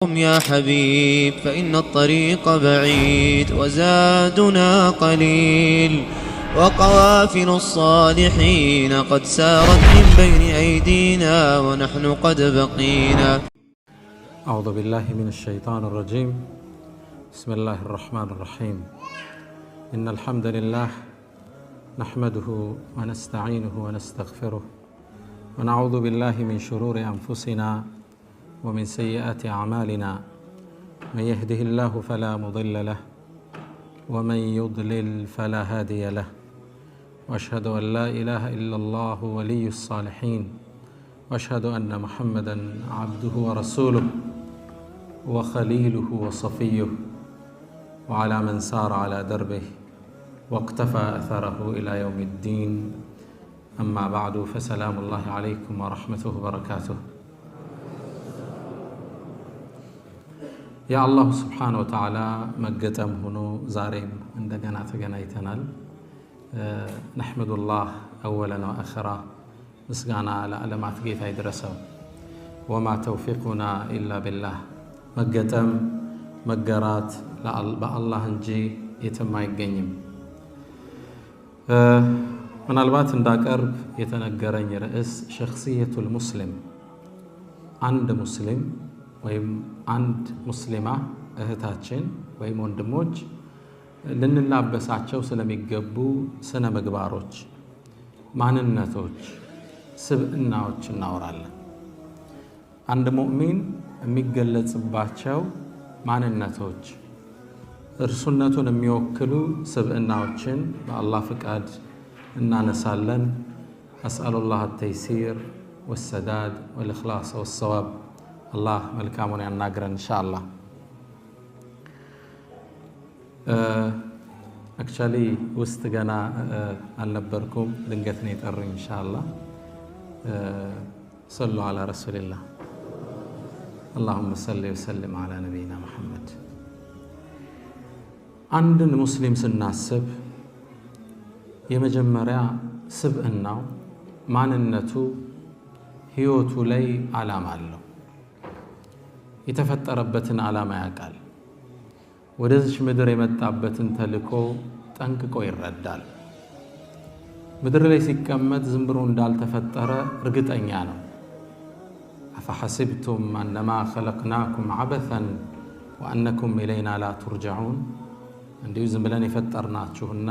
قم يا حبيب فإن الطريق بعيد وزادنا قليل وقوافل الصالحين قد سارت من بين أيدينا ونحن قد بقينا. أعوذ بالله من الشيطان الرجيم. بسم الله الرحمن الرحيم. إن الحمد لله نحمده ونستعينه ونستغفره ونعوذ بالله من شرور أنفسنا ومن سيئات أعمالنا. من يهده الله فلا مضل له ومن يضلل فلا هادي له وأشهد أن لا إله إلا الله ولي الصالحين وأشهد أن محمدا عبده ورسوله وخليله وصفيه وعلى من سار على دربه واقتفى أثره إلى يوم الدين. أما بعد فسلام الله عليكم ورحمته وبركاته. يا الله سبحانه وتعالى مجتم هنا زارين عندنا تجنيتنال. نحمد الله أولا وآخرا مسجانا على علامات جيت هيدرسه وما توفيقنا إلا بالله. مجتم مجرات الله نجي يتم يجنيم. من البات عندك أرب يتنجرني رئيس شخصية المسلم. عند مسلم ወይም አንድ ሙስሊማ እህታችን ወይም ወንድሞች ልንላበሳቸው ስለሚገቡ ስነ ምግባሮች፣ ማንነቶች፣ ስብዕናዎች እናወራለን። አንድ ሙእሚን የሚገለጽባቸው ማንነቶች፣ እርሱነቱን የሚወክሉ ስብዕናዎችን በአላህ ፍቃድ እናነሳለን። አስአሉላህ አተይሲር ወሰዳድ ወልኢኽላስ ወሰዋብ። አላህ መልካሙን ያናግረን ኢንሻአላህ። አክቹአሊ ውስጥ ገና አልነበርኩም፣ ድንገት ነው የጠሩኝ። ኢንሻአላህ ሰሉ ዐላ ረሱሊላህ اللهم صل وسلم على نبينا محمد። አንድን ሙስሊም ስናስብ የመጀመሪያ ስብዕናው ማንነቱ ህይወቱ ላይ ዓላማ አለው። የተፈጠረበትን ዓላማ ያውቃል። ወደዚህ ምድር የመጣበትን ተልእኮ ጠንቅቆ ይረዳል። ምድር ላይ ሲቀመጥ ዝም ብሎ እንዳልተፈጠረ እርግጠኛ ነው። አፈሐሲብቱም አነማ ኸለቅናኩም ዐበሰን ወአነኩም ኢለይና ላ ቱርጀዑን። እንዲሁ ዝም ብለን የፈጠርናችሁና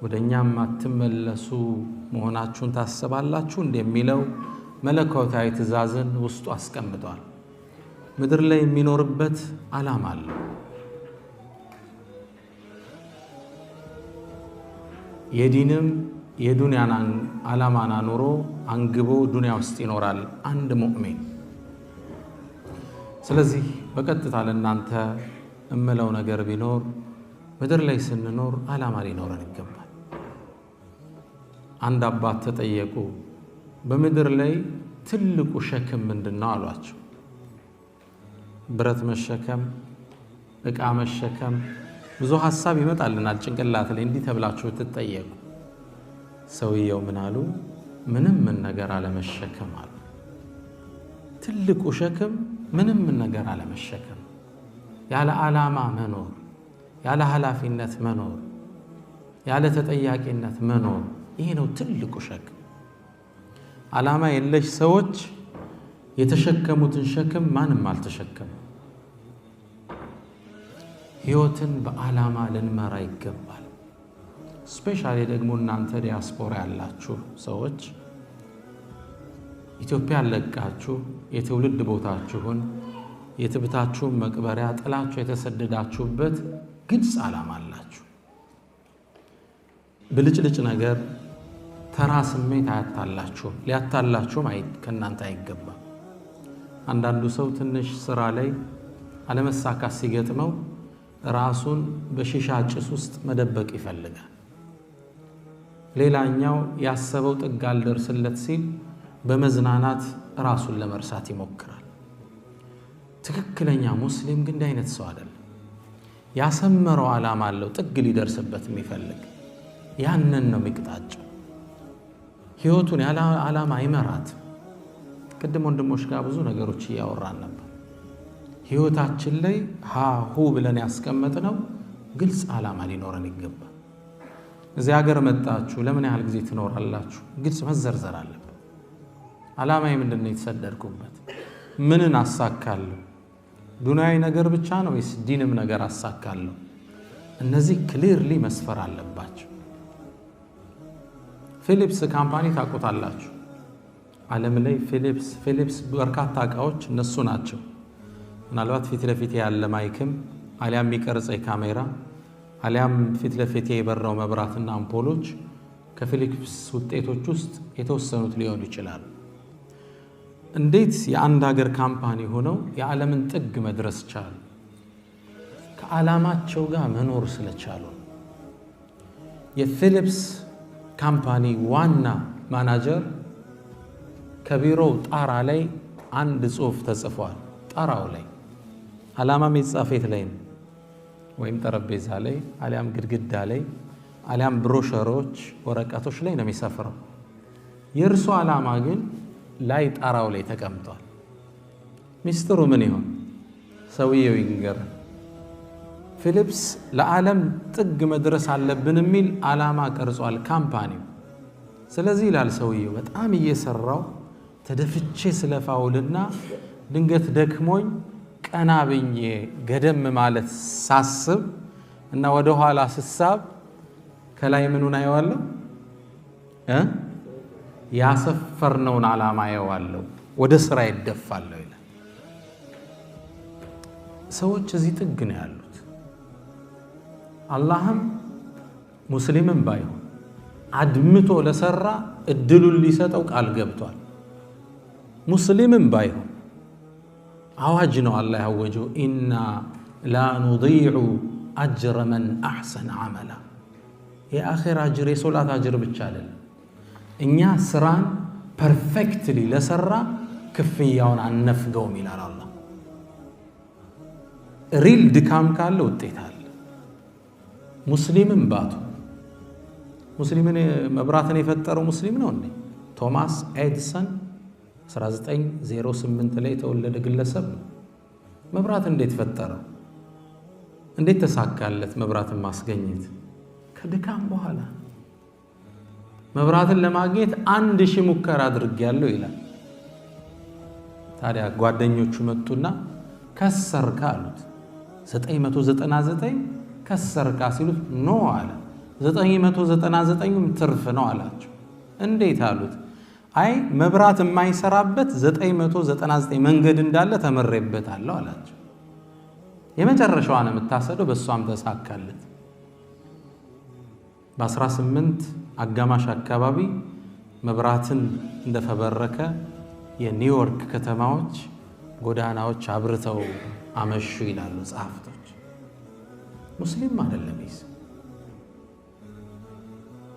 ወደኛም አትመለሱ መሆናችሁን ታስባላችሁ እንደሚለው መለኮታዊ ትእዛዝን ውስጡ አስቀምጧል። ምድር ላይ የሚኖርበት ዓላማ አለው። የዲንም የዱንያን ዓላማና ኑሮ አንግቦ ዱንያ ውስጥ ይኖራል አንድ ሙእሚን። ስለዚህ በቀጥታ ለእናንተ እምለው ነገር ቢኖር ምድር ላይ ስንኖር ዓላማ ሊኖረን ይገባል። አንድ አባት ተጠየቁ፣ በምድር ላይ ትልቁ ሸክም ምንድነው አሏቸው። ብረት መሸከም፣ ዕቃ መሸከም፣ ብዙ ሐሳብ ይመጣልናል ጭንቅላት ላይ። እንዲህ ተብላችሁ ትጠየቁ። ሰውየው ምን አሉ? ምንም ነገር አለመሸከም አሉ። ትልቁ ሸክም ምንም ነገር አለመሸከም፣ ያለ ዓላማ መኖር፣ ያለ ኃላፊነት መኖር፣ ያለ ተጠያቂነት መኖር። ይሄ ነው ትልቁ ሸክም። ዓላማ የለሽ ሰዎች የተሸከሙትን ሸክም ማንም አልተሸከመ። ህይወትን በዓላማ ልንመራ ይገባል። ስፔሻሊ ደግሞ እናንተ ዲያስፖራ ያላችሁ ሰዎች ኢትዮጵያን ለቃችሁ የትውልድ ቦታችሁን የትብታችሁን መቅበሪያ ጥላችሁ የተሰደዳችሁበት ግልጽ ዓላማ አላችሁ። ብልጭልጭ ነገር፣ ተራ ስሜት አያታላችሁም፣ ሊያታላችሁም ከእናንተ አይገባም። አንዳንዱ ሰው ትንሽ ስራ ላይ አለመሳካት ሲገጥመው ራሱን በሺሻ ጭስ ውስጥ መደበቅ ይፈልጋል። ሌላኛው ያሰበው ጥግ አልደርስለት ሲል በመዝናናት ራሱን ለመርሳት ይሞክራል። ትክክለኛ ሙስሊም ግን እንዲህ አይነት ሰው አይደለም። ያሰመረው ዓላማ አለው፣ ጥግ ሊደርስበት የሚፈልግ ያንን ነው የሚቅጣጨው። ህይወቱን ያለ ዓላማ አይመራትም። ቅድም ወንድሞች ጋር ብዙ ነገሮች እያወራን ነበር። ህይወታችን ላይ ሃሁ ብለን ያስቀመጥነው ግልጽ ዓላማ ሊኖረን ይገባል። እዚህ ሀገር መጣችሁ ለምን ያህል ጊዜ ትኖራላችሁ? ግልጽ መዘርዘር አለበት። ዓላማዬ ምንድነው? የተሰደድኩበት ምንን አሳካለሁ? ዱንያዊ ነገር ብቻ ነው ወይስ ዲንም ነገር አሳካለሁ? እነዚህ ክሊርሊ መስፈር አለባቸው። ፊሊፕስ ካምፓኒ ታውቁታላችሁ። ዓለም ላይ ፊሊፕስ በርካታ እቃዎች እነሱ ናቸው። ምናልባት ፊት ለፊት ያለ ማይክም አሊያም የሚቀርጸኝ ካሜራ አሊያም ፊት ለፊት የበራው መብራትና አምፖሎች ከፊሊፕስ ውጤቶች ውስጥ የተወሰኑት ሊሆኑ ይችላሉ። እንዴት የአንድ ሀገር ካምፓኒ ሆነው የዓለምን ጥግ መድረስ ቻሉ? ከዓላማቸው ጋር መኖር ስለቻሉ። የፊሊፕስ ካምፓኒ ዋና ማናጀር ከቢሮው ጣራ ላይ አንድ ጽሑፍ ተጽፏል። ጣራው ላይ ዓላማም የተጻፈት ላይ ነው፣ ወይም ጠረጴዛ ላይ አሊያም ግድግዳ ላይ አሊያም ብሮሸሮች ወረቀቶች ላይ ነው የሚሰፍረው። የእርሱ ዓላማ ግን ላይ ጣራው ላይ ተቀምጧል። ሚስጥሩ ምን ይሆን? ሰውየው ይንገረን። ፊሊፕስ ለዓለም ጥግ መድረስ አለብን የሚል ዓላማ ቀርጿል ካምፓኒው። ስለዚህ ይላል ሰውየው በጣም እየሰራው ተደፍቼ ስለፋውልና ድንገት ደክሞኝ ቀና ብዬ ገደም ማለት ሳስብ እና ወደ ኋላ ስሳብ ከላይ ምኑን አየዋለሁ? ያሰፈርነውን ዓላማ አየዋለሁ፣ ወደ ስራ ይደፋለሁ ይላል። ሰዎች እዚህ ጥግ ነው ያሉት። አላህም ሙስሊምም ባይሆን አድምቶ ለሰራ እድሉን ሊሰጠው ቃል ገብቷል። ሙስሊምም ባይሆን አዋጅ ነው አላህ ያወጀው፣ ኢና ላ ኑዲዑ አጅረ መን አሕሰነ ዐመላ። የአኺራ አጅር የሶላት አጅር ብቻ አይደለም፣ እኛ ስራን ፐርፌክትሊ ለሰራ ክፍያውን አነፍገውም ይላል አላህ። ሪል ድካም ካለ ውጤት አለ። ሙስሊምም ባቱ ሙስሊምን መብራትን የፈጠረው ሙስሊም ነው እንዴ? ቶማስ ኤዲሰን 1908 ላይ የተወለደ ግለሰብ ነው። መብራት እንዴት ፈጠረው? እንዴት ተሳካለት? መብራትን ማስገኘት ከድካም በኋላ። መብራትን ለማግኘት 1000 ሙከራ አድርጌያለሁ ይላል። ታዲያ ጓደኞቹ መጡና ከሰርካ አሉት። 999 ከሰርካ ሲሉት ኖ አለ። 999ም ትርፍ ነው አላቸው። እንዴት አሉት? አይ መብራት የማይሰራበት 999 መንገድ እንዳለ ተመሬበታለሁ አላቸው። የመጨረሻዋን የምታሰደው በእሷም ተሳካለት። በ18 አጋማሽ አካባቢ መብራትን እንደፈበረከ የኒውዮርክ ከተማዎች ጎዳናዎች አብርተው አመሹ ይላሉ ጸሐፍቶች። ሙስሊም አይደለም ይስ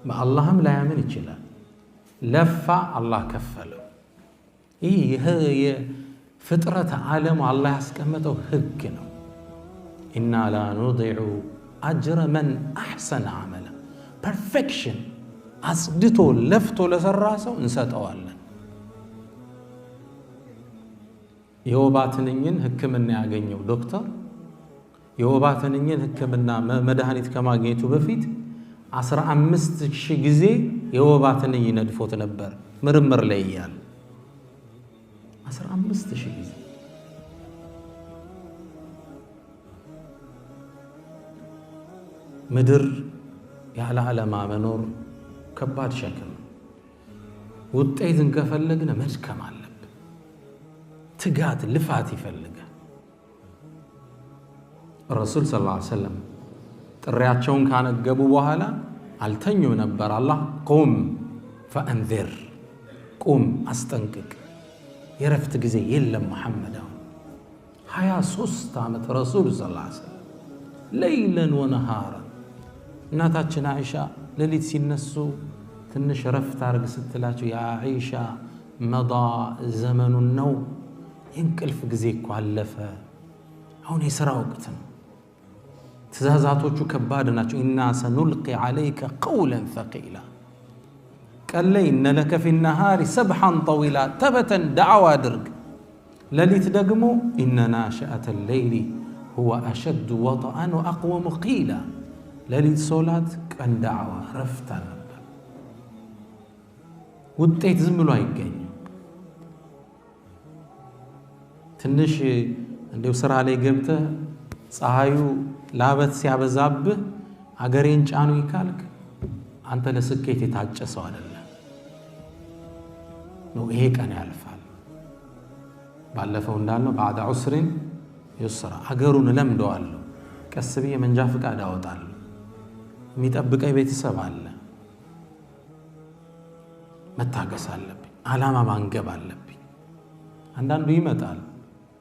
በአላህም ላያምን ይችላል። ለፋ አላህ ከፈለው። ይህ የፍጥረት ዓለም አላህ ያስቀመጠው ህግ ነው። ኢና ላ ኑዲዑ አጅረ መን አሕሰነ ዐመላ። ፐርፌክሽን አጽድቶ ለፍቶ ለሰራ ሰው እንሰጠዋለን። የወባ ትንኝን ህክምና ያገኘው ዶክተር የወባ ትንኝን ህክምና መድኃኒት ከማግኘቱ በፊት 15,000 ጊዜ የወባ ትንኝ ነድፎት ነበር ምርምር ላይ እያለ 15,000 ጊዜ። ምድር ያለ ዓላማ መኖር ከባድ ሸክም። ውጤትን ከፈለግን መድከም አለብን። ትጋት፣ ልፋት ይፈልጋል። ረሱል ሰለላሁ ዐለይሂ ወሰለም ጥሪያቸውን ካነገቡ በኋላ አልተኙም ነበር። አላህ ቁም ፈአንዚር፣ ቁም አስጠንቅቅ፣ የረፍት ጊዜ የለም መሐመድ። 23 ዓመት ረሱል ሰለላሁ ዐለይሂ ወሰለም ለይለን ወነሃረን። እናታችን አይሻ ሌሊት ሲነሱ ትንሽ ረፍት አርግ ስትላቸው ያ አይሻ መዳ ዘመኑን ነው፣ የእንቅልፍ ጊዜ እኮ አለፈ፣ አሁን የሥራ ወቅት ነው፣ ትእዛዛቶቹ ከባድ ናቸው። ኢና ሰኑልቂ ዓለይከ ቀውለን ሰቂላ፣ ቀን ላይ እነ ለከ ፊ ነሃሪ ሰብሐን ጠዊላ፣ ተበተን ዳዕዋ አድርግ፣ ለሊት ደግሞ ኢነ ናሽአተ ሌይሊ ሁወ አሸዱ ወጥአን ወአቅወሙ ቂላ። ለሊት ሶላት፣ ቀን ዳዕዋ፣ ረፍት ነበር። ውጤት ዝም ብሎ አይገኝም። ትንሽ እንደው ስራ ላይ ገብተህ ፀሐዩ ላበት ሲያበዛብህ አገሬን ጫኑ ይካልክ አንተ ለስኬት የታጨ ሰው አይደለም ነው። ይሄ ቀን ያልፋል። ባለፈው እንዳልነው ባዕደ ዑስሪን ዩስራ፣ አገሩን ለምደዋለሁ፣ ቀስ ብዬ መንጃ ፍቃድ አወጣለሁ፣ የሚጠብቀኝ ቤተሰብ አለ፣ መታገስ አለብኝ፣ ዓላማ ማንገብ አለብኝ። አንዳንዱ ይመጣል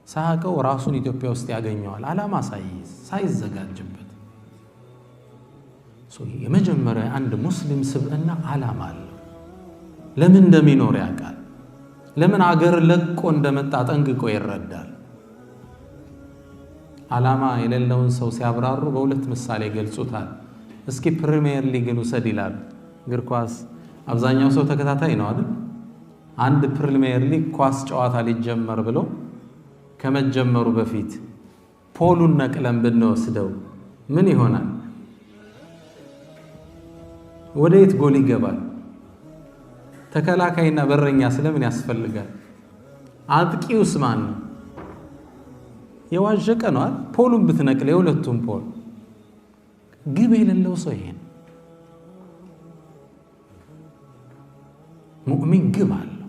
ሳያውቀው ራሱን ኢትዮጵያ ውስጥ ያገኘዋል፣ ዓላማ ሳይዘጋጅበት። የመጀመሪያ አንድ ሙስሊም ስብዕና ዓላማ አለው። ለምን እንደሚኖር ያውቃል። ለምን አገር ለቆ እንደመጣ ጠንቅቆ ይረዳል። ዓላማ የሌለውን ሰው ሲያብራሩ በሁለት ምሳሌ ገልጹታል። እስኪ ፕሪሚየር ሊግን ውሰድ ይላሉ። እግር ኳስ አብዛኛው ሰው ተከታታይ ነው አይደል? አንድ ፕሪሚየር ሊግ ኳስ ጨዋታ ሊጀመር ብሎ ከመጀመሩ በፊት ፖሉን ነቅለን ብንወስደው ምን ይሆናል? ወዴት ጎል ይገባል? ተከላካይና በረኛ ስለምን ያስፈልጋል? አጥቂውስ ማን ነው? የዋዠቀ ነው አይደል? ፖሉን ብትነቅል የሁለቱም ፖል ግብ የሌለው ሰው ይሄን ሙእሚን ግብ አለው።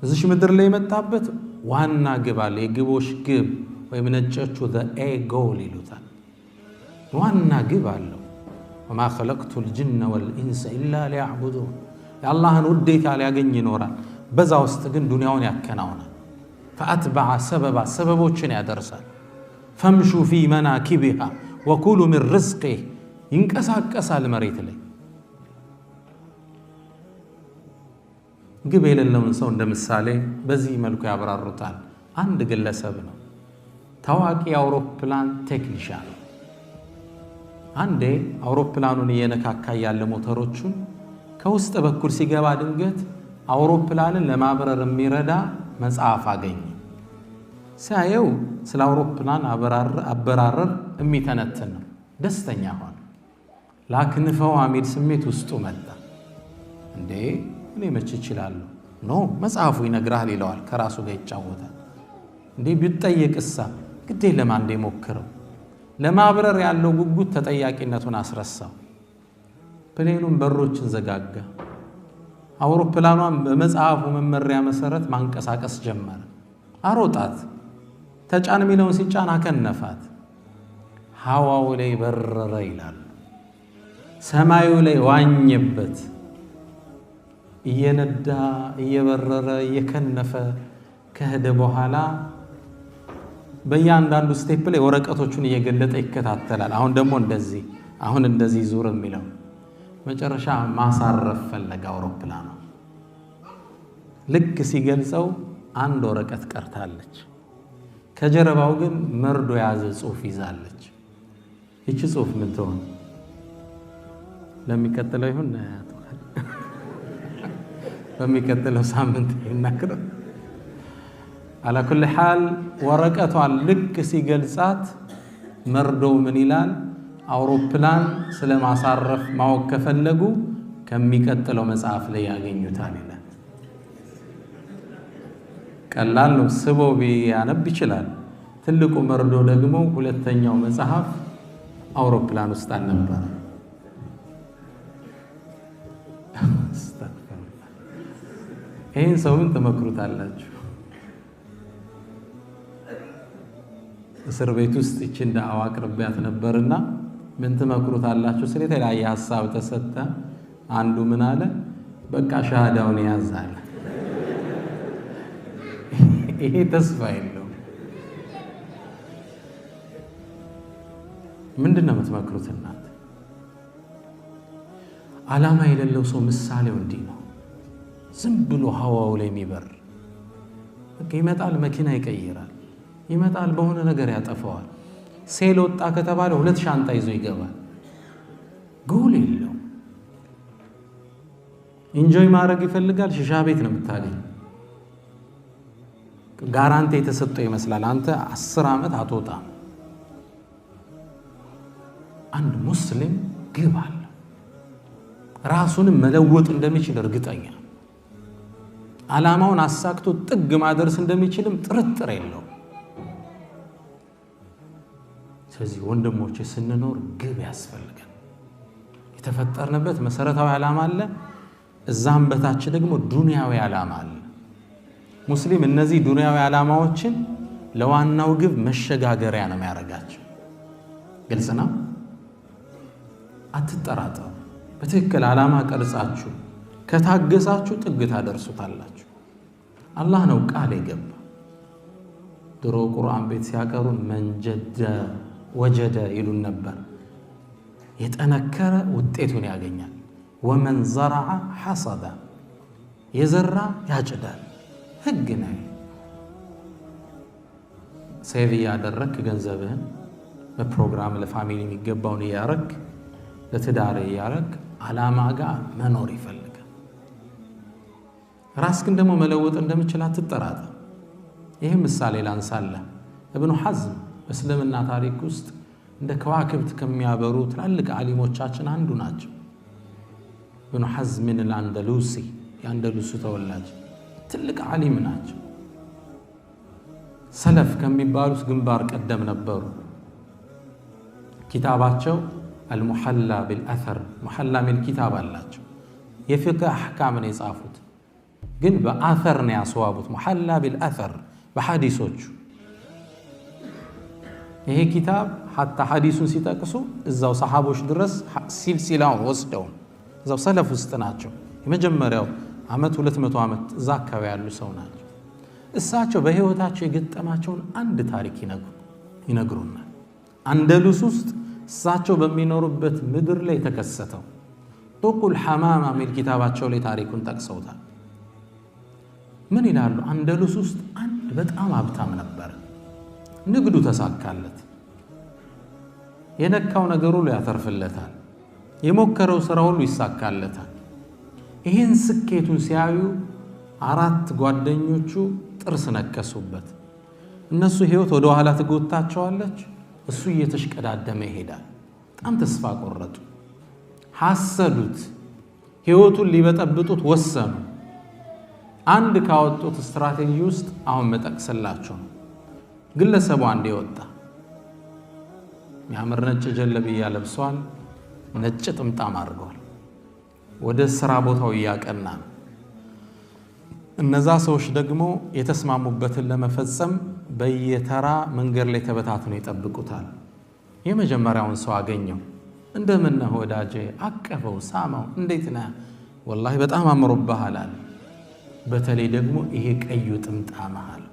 እዚህ ምድር ላይ የመጣበት ዋና ግብ አለ። የግቦች ግብ ወይም ነጮቹ ኤ ጎል ይሉታል። ዋና ግብ አለው። ወማ ኸለቅቱ ልጅነ ወልኢንሰ ኢላ ሊያዕቡዱን። የአላህን ውዴታ ሊያገኝ ይኖራል። በዛ ውስጥ ግን ዱንያውን ያከናውናል። ፈአትበዐ ሰበባ፣ ሰበቦችን ያደርሳል። ፈምሹ ፊ መናኪቢሃ ወኩሉ ሚን ርዝቂህ፣ ይንቀሳቀሳል መሬት ላይ። ግብ የሌለውን ሰው እንደ ምሳሌ በዚህ መልኩ ያብራሩታል። አንድ ግለሰብ ነው፣ ታዋቂ የአውሮፕላን ቴክኒሻን። አንዴ አውሮፕላኑን እየነካካ ያለ ሞተሮቹን ከውስጥ በኩል ሲገባ ድንገት አውሮፕላንን ለማብረር የሚረዳ መጽሐፍ አገኘ። ሲያየው ስለ አውሮፕላን አበራረር የሚተነትን ነው። ደስተኛ ሆነ። ላክንፈው አሚድ ስሜት ውስጡ መጣ። እንዴ እኔ መች እችላለሁ? ኖ መጽሐፉ ይነግራል ይለዋል። ከራሱ ጋር ይጫወታል። እንዴ ቢጠየቅሳ? ግዴ ለማንዴ ሞክረው። ለማብረር ያለው ጉጉት ተጠያቂነቱን አስረሳው። ፕሌኑን በሮችን ዘጋጋ። አውሮፕላኗን በመጽሐፉ መመሪያ መሰረት ማንቀሳቀስ ጀመረ። አሮጣት። ተጫን የሚለውን ሲጫን አከነፋት። ሐዋው ላይ በረረ ይላል። ሰማዩ ላይ ዋኘበት። እየነዳ እየበረረ እየከነፈ ከሄደ በኋላ በእያንዳንዱ ስቴፕ ላይ ወረቀቶቹን እየገለጠ ይከታተላል። አሁን ደግሞ እንደዚህ፣ አሁን እንደዚህ ዙር የሚለው መጨረሻ ማሳረፍ ፈለገ አውሮፕላኑ። ልክ ሲገልጸው አንድ ወረቀት ቀርታለች። ከጀርባው ግን መርዶ የያዘ ጽሑፍ ይዛለች። ይቺ ጽሑፍ ምን ትሆን? ለሚቀጥለው ይሁን በሚቀጥለው ሳምንት ይናገር። አላ ኩል ሐል ወረቀቷን ልክ ሲገልጻት መርዶው ምን ይላል? አውሮፕላን ስለማሳረፍ ማወቅ ከፈለጉ ከሚቀጥለው መጽሐፍ ላይ ያገኙታል ይላል። ቀላል ነው፣ ስቦ ቢያነብ ይችላል። ትልቁ መርዶ ደግሞ ሁለተኛው መጽሐፍ አውሮፕላን ውስጥ አልነበረ። ይህን ሰው ምን ትመክሩታላችሁ? እስር ቤት ውስጥ ይችን ዳዕዋ አቅርቢያት ነበርና ምን ትመክሩታላችሁ? ስለ የተለያየ ሀሳብ ተሰጠ። አንዱ ምን አለ? በቃ ሻሃዳውን ያዝ አለ። ይሄ ተስፋ የለውም። ምንድን ነው የምትመክሩት እናት? ዓላማ የሌለው ሰው ምሳሌው እንዲህ ነው። ዝም ብሎ ሀዋው ላይ የሚበር በቃ ይመጣል፣ መኪና ይቀይራል፣ ይመጣል፣ በሆነ ነገር ያጠፈዋል። ሴል ወጣ ከተባለ 2 ሻንጣ ይዞ ይገባል። ጎል የለው። ኢንጆይ ማድረግ ይፈልጋል፣ ሽሻ ቤት ነው የምታገኝ። ጋራንቲ የተሰጠው ይመስላል። አንተ 10 ዓመት አትወጣም። አንድ ሙስሊም ግብ አለ። ራሱንም መለወጥ እንደሚችል እርግጠኛ፣ ዓላማውን አሳክቶ ጥግ ማድረስ እንደሚችልም ጥርጥር የለው። ስለዚህ ወንድሞቼ ስንኖር ግብ ያስፈልጋል። የተፈጠርንበት መሰረታዊ ዓላማ አለ፣ እዛም በታች ደግሞ ዱንያዊ ዓላማ አለ። ሙስሊም እነዚህ ዱንያዊ ዓላማዎችን ለዋናው ግብ መሸጋገሪያ ነው የሚያደርጋቸው። ግልጽ ነው። አትጠራጠሩ። በትክክል ዓላማ ቀርጻችሁ ከታገሳችሁ ጥግ ታደርሱታላችሁ። አላህ ነው ቃል የገባ። ድሮ ቁርአን ቤት ሲያቀሩን መንጀደ ወጀደ ይሉን ነበር። የጠነከረ ውጤቱን ያገኛል። ወመን ዘረዐ ሐሰደ፣ የዘራ ያጭዳል። ህግ ነው። ሴቭ እያደረክ ገንዘብህን በፕሮግራም ለፋሚሊ የሚገባውን እያረክ ለትዳር እያረክ ዓላማ ጋር መኖር ይፈልጋል። ራስክን ደግሞ መለወጥ እንደምችል አትጠራጠር። ይህ ምሳሌ ላንሳለህ። እብኑ ሐዝም በእስልምና ታሪክ ውስጥ እንደ ከዋክብት ከሚያበሩ ትላልቅ ዓሊሞቻችን አንዱ ናቸው። እብኑ ሐዝምን አልአንደሉሲ፣ የአንደሉሱ ተወላጅ ትልቅ ዓሊም ናቸው። ሰለፍ ከሚባሉት ግንባር ቀደም ነበሩ። ኪታባቸው አልሙሐላ ቢልአተር ሙሐላ ሚል ኪታብ አላቸው። የፍቅህ አሕካምን የጻፉት ግን በአተር ነው ያስዋቡት። ሙሐላ ቢልአተር በሐዲሶቹ። ይሄ ኪታብ ሐታ ሐዲሱን ሲጠቅሱ እዛው ሰሓቦች ድረስ ሲልሲላውን ወስደው እዛው ሰለፍ ውስጥ ናቸው። የመጀመሪያው ዓመት 200 ዓመት እዛ አካባቢ ያሉ ሰው ናቸው። እሳቸው በህይወታቸው የገጠማቸውን አንድ ታሪክ ይነግሩናል። አንደሉስ ውስጥ እሳቸው በሚኖሩበት ምድር ላይ ተከሰተው ጡቁል ሐማማ ሚል ኪታባቸው ላይ ታሪኩን ጠቅሰውታል። ምን ይላሉ? አንደሉስ ውስጥ አንድ በጣም ሀብታም ነበር። ንግዱ ተሳካለት። የነካው ነገር ሁሉ ያተርፍለታል። የሞከረው ስራ ሁሉ ይሳካለታል። ይህን ስኬቱን ሲያዩ 4 ጓደኞቹ ጥርስ ነከሱበት። እነሱ ህይወት ወደ ኋላ ትጎታቸዋለች፣ እሱ እየተሽቀዳደመ ይሄዳል። በጣም ተስፋ ቆረጡ፣ ሐሰዱት፣ ህይወቱን ሊበጠብጡት ወሰኑ። አንድ ካወጡት ስትራቴጂ ውስጥ አሁን መጠቅስላችሁ ነው። ግለሰቡ አንድ የወጣ የሚያምር ነጭ ጀለብያ ለብሷል፣ ነጭ ጥምጣም አድርገዋል። ወደ ስራ ቦታው እያቀና ነው። እነዛ ሰዎች ደግሞ የተስማሙበትን ለመፈጸም በየተራ መንገድ ላይ ተበታትነው ይጠብቁታል። የመጀመሪያውን ሰው አገኘው። እንደምን ነህ ወዳጄ? አቀፈው፣ ሳማው። እንዴት ነህ? ወላሂ በጣም አምሮብሃል አለ። በተለይ ደግሞ ይሄ ቀዩ ጥምጣምህ አለ።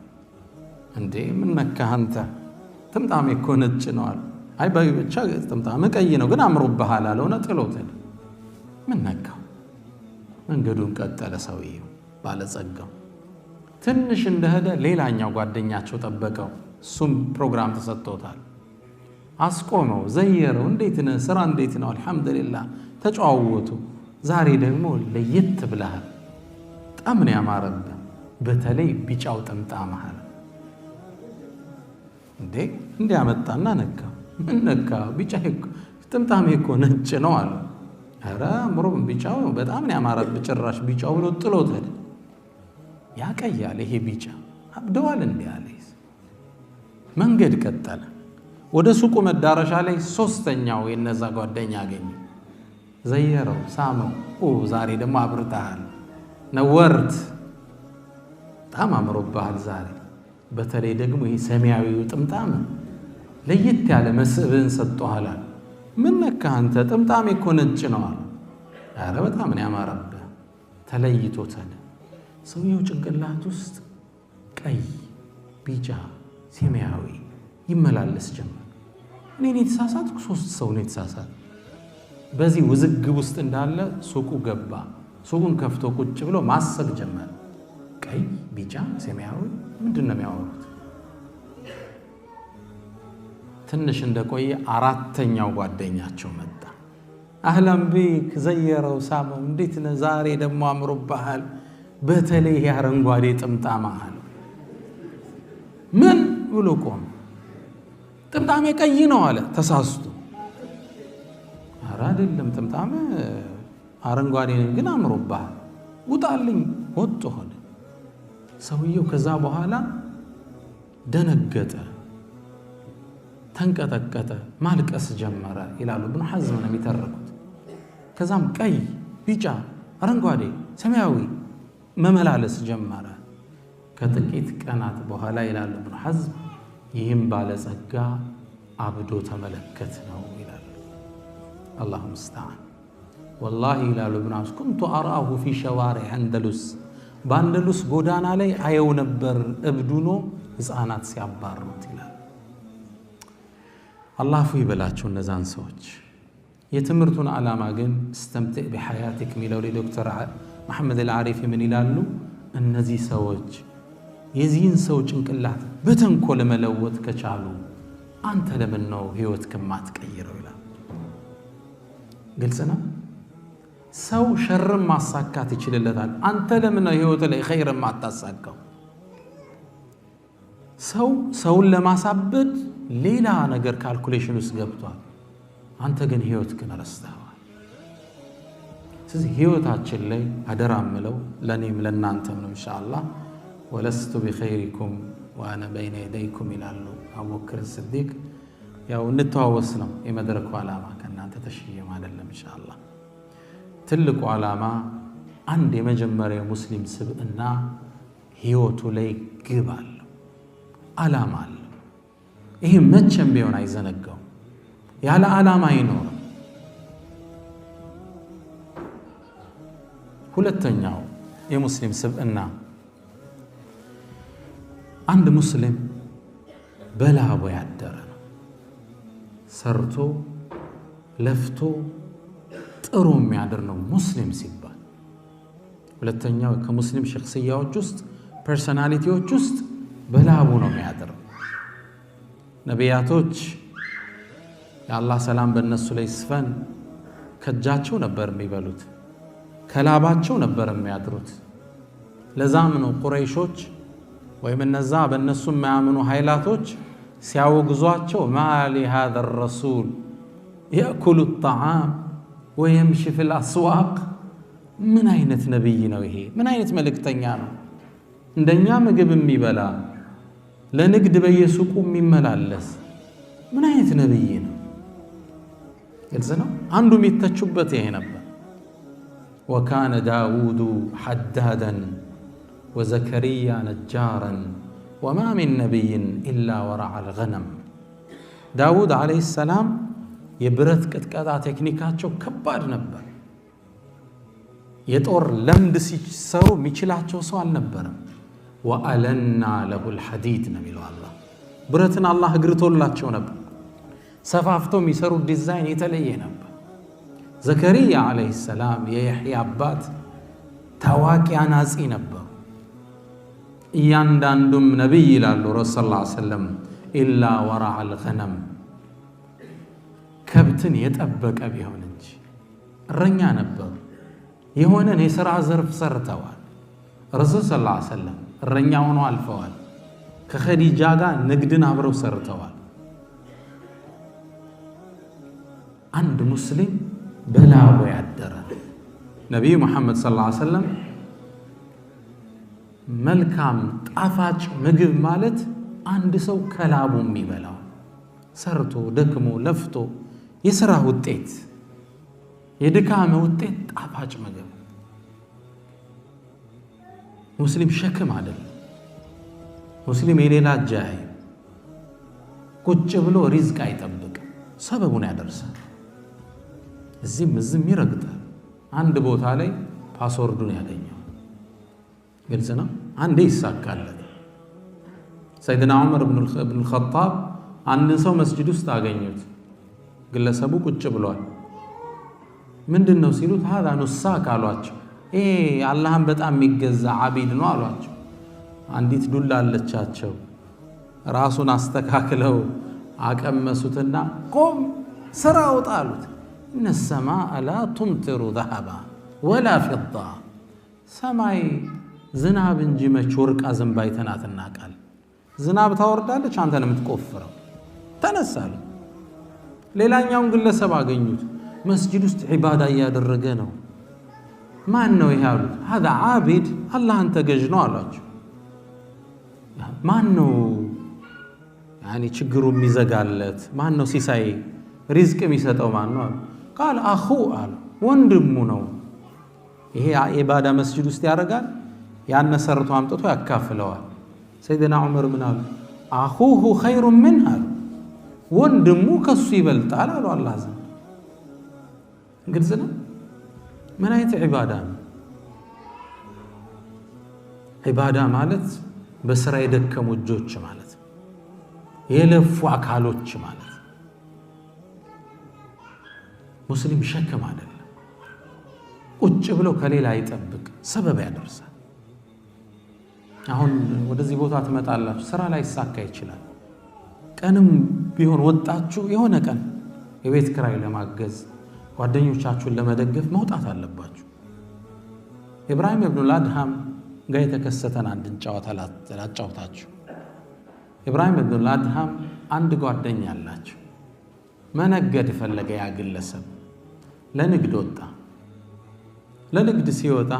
እንዴ ምን ነካህ አንተ? ጥምጣሜ እኮ ነጭ ነው አለ። አይ ብቻ ጥምጣምህ ቀይ ነው ግን አምሮብሃል አለውና ጥሎት ሄደ። ምን ነካው? መንገዱን ቀጠለ ሰውየው ባለጸጋው። ትንሽ እንደሄደ ሌላኛው ጓደኛቸው ጠበቀው። እሱም ፕሮግራም ተሰጥቶታል። አስቆመው፣ ዘየረው። እንዴት ነህ? ስራ እንዴት ነው? አልሐምዱሊላህ። ተጨዋወቱ። ዛሬ ደግሞ ለየት ብለሃል፣ በጣም ነው ያማረብህ፣ በተለይ ቢጫው ጥምጣምህ አለ። እንዴ እንዲያመጣና ነካው። ምን ነካው? ቢጫ ጥምጣሜ እኮ ነጭ ነው አለ። ኧረ አምሮም ቢጫው በጣም ነው ያማረብህ፣ ጭራሽ ቢጫው ብሎ ጥሎት ሄደ። ያቀያል ይሄ ቢጫ አብደዋል እንዴ አለ። መንገድ ቀጠለ። ወደ ሱቁ መዳረሻ ላይ 3ኛው የነዛ ጓደኛ አገኘ። ዘየረው፣ ሳመው። ዛሬ ደግሞ አብርተሃል፣ ነወርት፣ በጣም አምሮብሃል ዛሬ። በተለይ ደግሞ ይሄ ሰማያዊው ጥምጣም ለየት ያለ መስህብን ሰጥቶሃል። ምን ነካህ አንተ? ጥምጣሜ እኮ ነጭ ነው አለ። ኧረ በጣም ነው ያማረብህ። ተለይቶታል። ሰውየው ጭንቅላት ውስጥ ቀይ፣ ቢጫ፣ ሰማያዊ ይመላለስ ጀመር። እኔ የተሳሳትኩ 3 ሰው ነው የተሳሳት። በዚህ ውዝግብ ውስጥ እንዳለ ሱቁ ገባ። ሱቁን ከፍቶ ቁጭ ብሎ ማሰብ ጀመረ። ቀይ፣ ቢጫ፣ ሰማያዊ ምንድን ነው የሚያወሩት? ትንሽ እንደቆየ 4ኛው ጓደኛቸው መጣ። አህላን ቢክ፣ ዘየረው፣ ሳመው። እንዴት ነህ? ዛሬ ደግሞ አምሮብሃል፣ በተለይ አረንጓዴ ጥምጣምህ አለ። ምን ብሎ ቆመ። ጥምጣሜ ቀይ ነው አለ ተሳስቶ። ኧረ አይደለም ጥምጣሜ አረንጓዴ ነው ግን አምሮብሃል ውጣልኝ ወጥ ሆነ። ሰውየው ከዛ በኋላ ደነገጠ፣ ተንቀጠቀጠ፣ ማልቀስ ጀመረ ይላሉ ኢብኑ ሐዝም ነው የሚተረኩት። ከዛም ቀይ፣ ቢጫ፣ አረንጓዴ፣ ሰማያዊ መመላለስ ጀመረ። ከጥቂት ቀናት በኋላ ይላሉ ኢብኑ ሐዝም ይህም ባለጸጋ አብዶ ተመለከት ነው ይላሉ። አላሁ ሙስተዓን። ወላሂ ይላሉ ኢብኑ ሐዝም ኩንቱ አርአሁ ፊ ሸዋሪዕ አንደሉስ፣ በአንደሉስ ጎዳና ላይ አየው ነበር እብዱኖ ሕፃናት ሲያባሩት ይላል። አላህ ፉ ይበላቸው እነዛን ሰዎች። የትምህርቱን ዓላማ ግን እስተምትዕ ቢሐያቲክ የሚለው ዶክተር መሐመድ አልዓሪፊ ምን ይላሉ? እነዚህ ሰዎች የዚህን ሰው ጭንቅላት በተንኮል መለወጥ ከቻሉ አንተ ለምን ነው ህይወት ከማትቀይረው ይላል። ግልጽ ነው። ሰው ሸርም ማሳካት ይችልለታል። አንተ ለምን ነው ህይወት ላይ ኸይር ማታሳካው? ሰውን ለማሳበድ ሌላ ነገር ካልኩሌሽን ውስጥ ገብቷል። አንተ ግን ህይወት ግን ረስተዋል። ስለዚህ ህይወታችን ላይ አደራምለው ለኔም ለናንተም ነው ኢንሻአላህ። ወለስቱ ቢኸይሪኩም ወአና በይነ የደይኩም ይላሉ አቡበክር ሲዲቅ። ያው እንተዋወስ ነው የመድረኩ ዓላማ፣ ከናንተ ተሽየም አይደለም ኢንሻአላህ። ትልቁ ዓላማ አንድ የመጀመሪያ ሙስሊም ስብዕና ህይወቱ ላይ ግብ አለው፣ ዓላማ አለው። ይሄ መቼም ቢሆን አይዘነጋው። ያለ ዓላማ አይኖርም። ሁለተኛው የሙስሊም ስብዕና አንድ ሙስሊም በላቡ ያደረ ነው። ሰርቶ ለፍቶ ጥሩ የሚያድር ነው ሙስሊም ሲባል። ሁለተኛው ከሙስሊም ሸክስያዎች ውስጥ ፐርሶናሊቲዎች ውስጥ በላቡ ነው የሚያድር። ነቢያቶች የአላህ ሰላም በእነሱ ላይ ይስፈን ከእጃቸው ነበር የሚበሉት፣ ከላባቸው ነበር የሚያድሩት። ለዛም ነው ቁረይሾች ወይም እነዛ በእነሱ የማያምኑ ኃይላቶች ሲያወግዟቸው ማሊ ሃዛ ረሱል የእኩሉ ጣዓም ወየምሺ ፊል አስዋቅ፣ ምን አይነት ነቢይ ነው ይሄ? ምን አይነት መልእክተኛ ነው? እንደኛ ምግብ የሚበላ ለንግድ በየሱቁ የሚመላለስ ምን አይነት ነቢይ ነው? ግልጽ ነው። አንዱ የሚተቹበት ይሄ ነበር። ወካነ ዳውዱ ሐዳደን ወዘከሪያ ነጃረን ወማ ሚን ነቢይን ኢላ ወረዐ አልገነም። ዳውድ ዓለይሂ ሰላም የብረት ቅጥቀጣ ቴክኒካቸው ከባድ ነበር። የጦር ለምድ ሲሰሩ የሚችላቸው ሰው አልነበረም። ወአለና ለሁል ሐዲድ ነው የሚለው አላህ። ብረትን አላህ እግርቶላቸው ነበር። ሰፋፍቶ የሚሰሩ ዲዛይን የተለየ ነበር። ዘከሪያ ዓለይሂ ሰላም የያሕያ አባት ታዋቂ አናጺ ነበሩ። እያንዳንዱም ነቢይ ይላሉ ረሱል ሰለላሁ ዐለይሂ ወሰለም ኢላ ወረዐ አልገነም፣ ከብትን የጠበቀ ቢሆን እንጂ እረኛ ነበሩ። የሆነን የሥራ ዘርፍ ሰርተዋል። ረሱል ሰለላሁ ዐለይሂ ወሰለም እረኛ ሆነው አልፈዋል። ከኸዲጃ ጋር ንግድን አብረው ሰርተዋል። አንድ ሙስሊም በላቡ ያደረ ነቢዩ ሙሐመድ ሰለላሁ ዐለይሂ ወሰለም መልካም ጣፋጭ ምግብ ማለት አንድ ሰው ከላቡ የሚበላው ሰርቶ ደክሞ ለፍቶ የሥራ ውጤት የድካም ውጤት ጣፋጭ ምግብ። ሙስሊም ሸክም አይደለም። ሙስሊም የሌላ እጃይ ቁጭ ብሎ ሪዝቅ አይጠብቅም፣ ሰበቡን ያደርሳል። እዚህም እዚህም ይረግጣል። አንድ ቦታ ላይ ፓስወርዱን ያገኘው ግልጽ ነው። አንዴ ይሳካለት። ሰይድና ዑመር ብን አልኸጣብ አንድን ሰው መስጂድ ውስጥ አገኙት። ግለሰቡ ቁጭ ብሏል። ምንድን ነው ሲሉት ሃዛ ኑሳክ አሏቸው። ይሄ አላህን በጣም የሚገዛ አቢድ ነው አሏቸው። አንዲት ዱላ አለቻቸው። ራሱን አስተካክለው አቀመሱትና ቆም ስራ አውጣ አሉት። እነ ሰማአ ላ ቱምጢሩ ዘሀባ ወላ ፊዳ፣ ሰማይ ዝናብ እንጂ መች ወርቅ ዝንብ አይተናት እናውቃለን። ዝናብ ታወርዳለች አንተ ነው የምትቆፍረው ተነሳለ ሌላኛውን ግለሰብ አገኙት መስጂድ ውስጥ ዒባዳ ያደረገ ነው ማን ነው ይያሉት هذا عابد الله አንተ ገዥ ነው አላችሁ ማን ነው يعني ችግሩ የሚዘጋለት ማን ነው ሲሳይ ሪዝቅ የሚሰጠው ማን ነው قال اخو አለ ወንድሙ ነው ይሄ ዒባዳ መስጂድ ውስጥ ያደርጋል ያን ሰርቶ አምጥቶ ያካፍለዋል ሰይድና ዑመር ምን አሉ اخوه خير منه ወንድሙ ከሱ ይበልጣል አሉ አላህ ዘንድ ግልጽ ነው ምን አይነት ዒባዳ ነው ዒባዳ ማለት በስራ የደከሙ እጆች ማለት የለፉ አካሎች ማለት ሙስሊም ሸክም አይደለም ቁጭ ብሎ ከሌላ አይጠብቅ ሰበብ ያደርሳል አሁን ወደዚህ ቦታ ትመጣላችሁ ስራ ላይ ይሳካ ይችላል ቀንም ቢሆን ወጣችሁ የሆነ ቀን የቤት ክራይ ለማገዝ ጓደኞቻችሁን ለመደገፍ መውጣት አለባችሁ ኢብራሂም ኢብኑ አድሃም ጋር የተከሰተን አንድን ጨዋታ ላጫውታችሁ ኢብራሂም ኢብኑ አድሃም አንድ ጓደኛ አላቸው መነገድ ፈለገ ያ ግለሰብ ለንግድ ወጣ ለንግድ ሲወጣ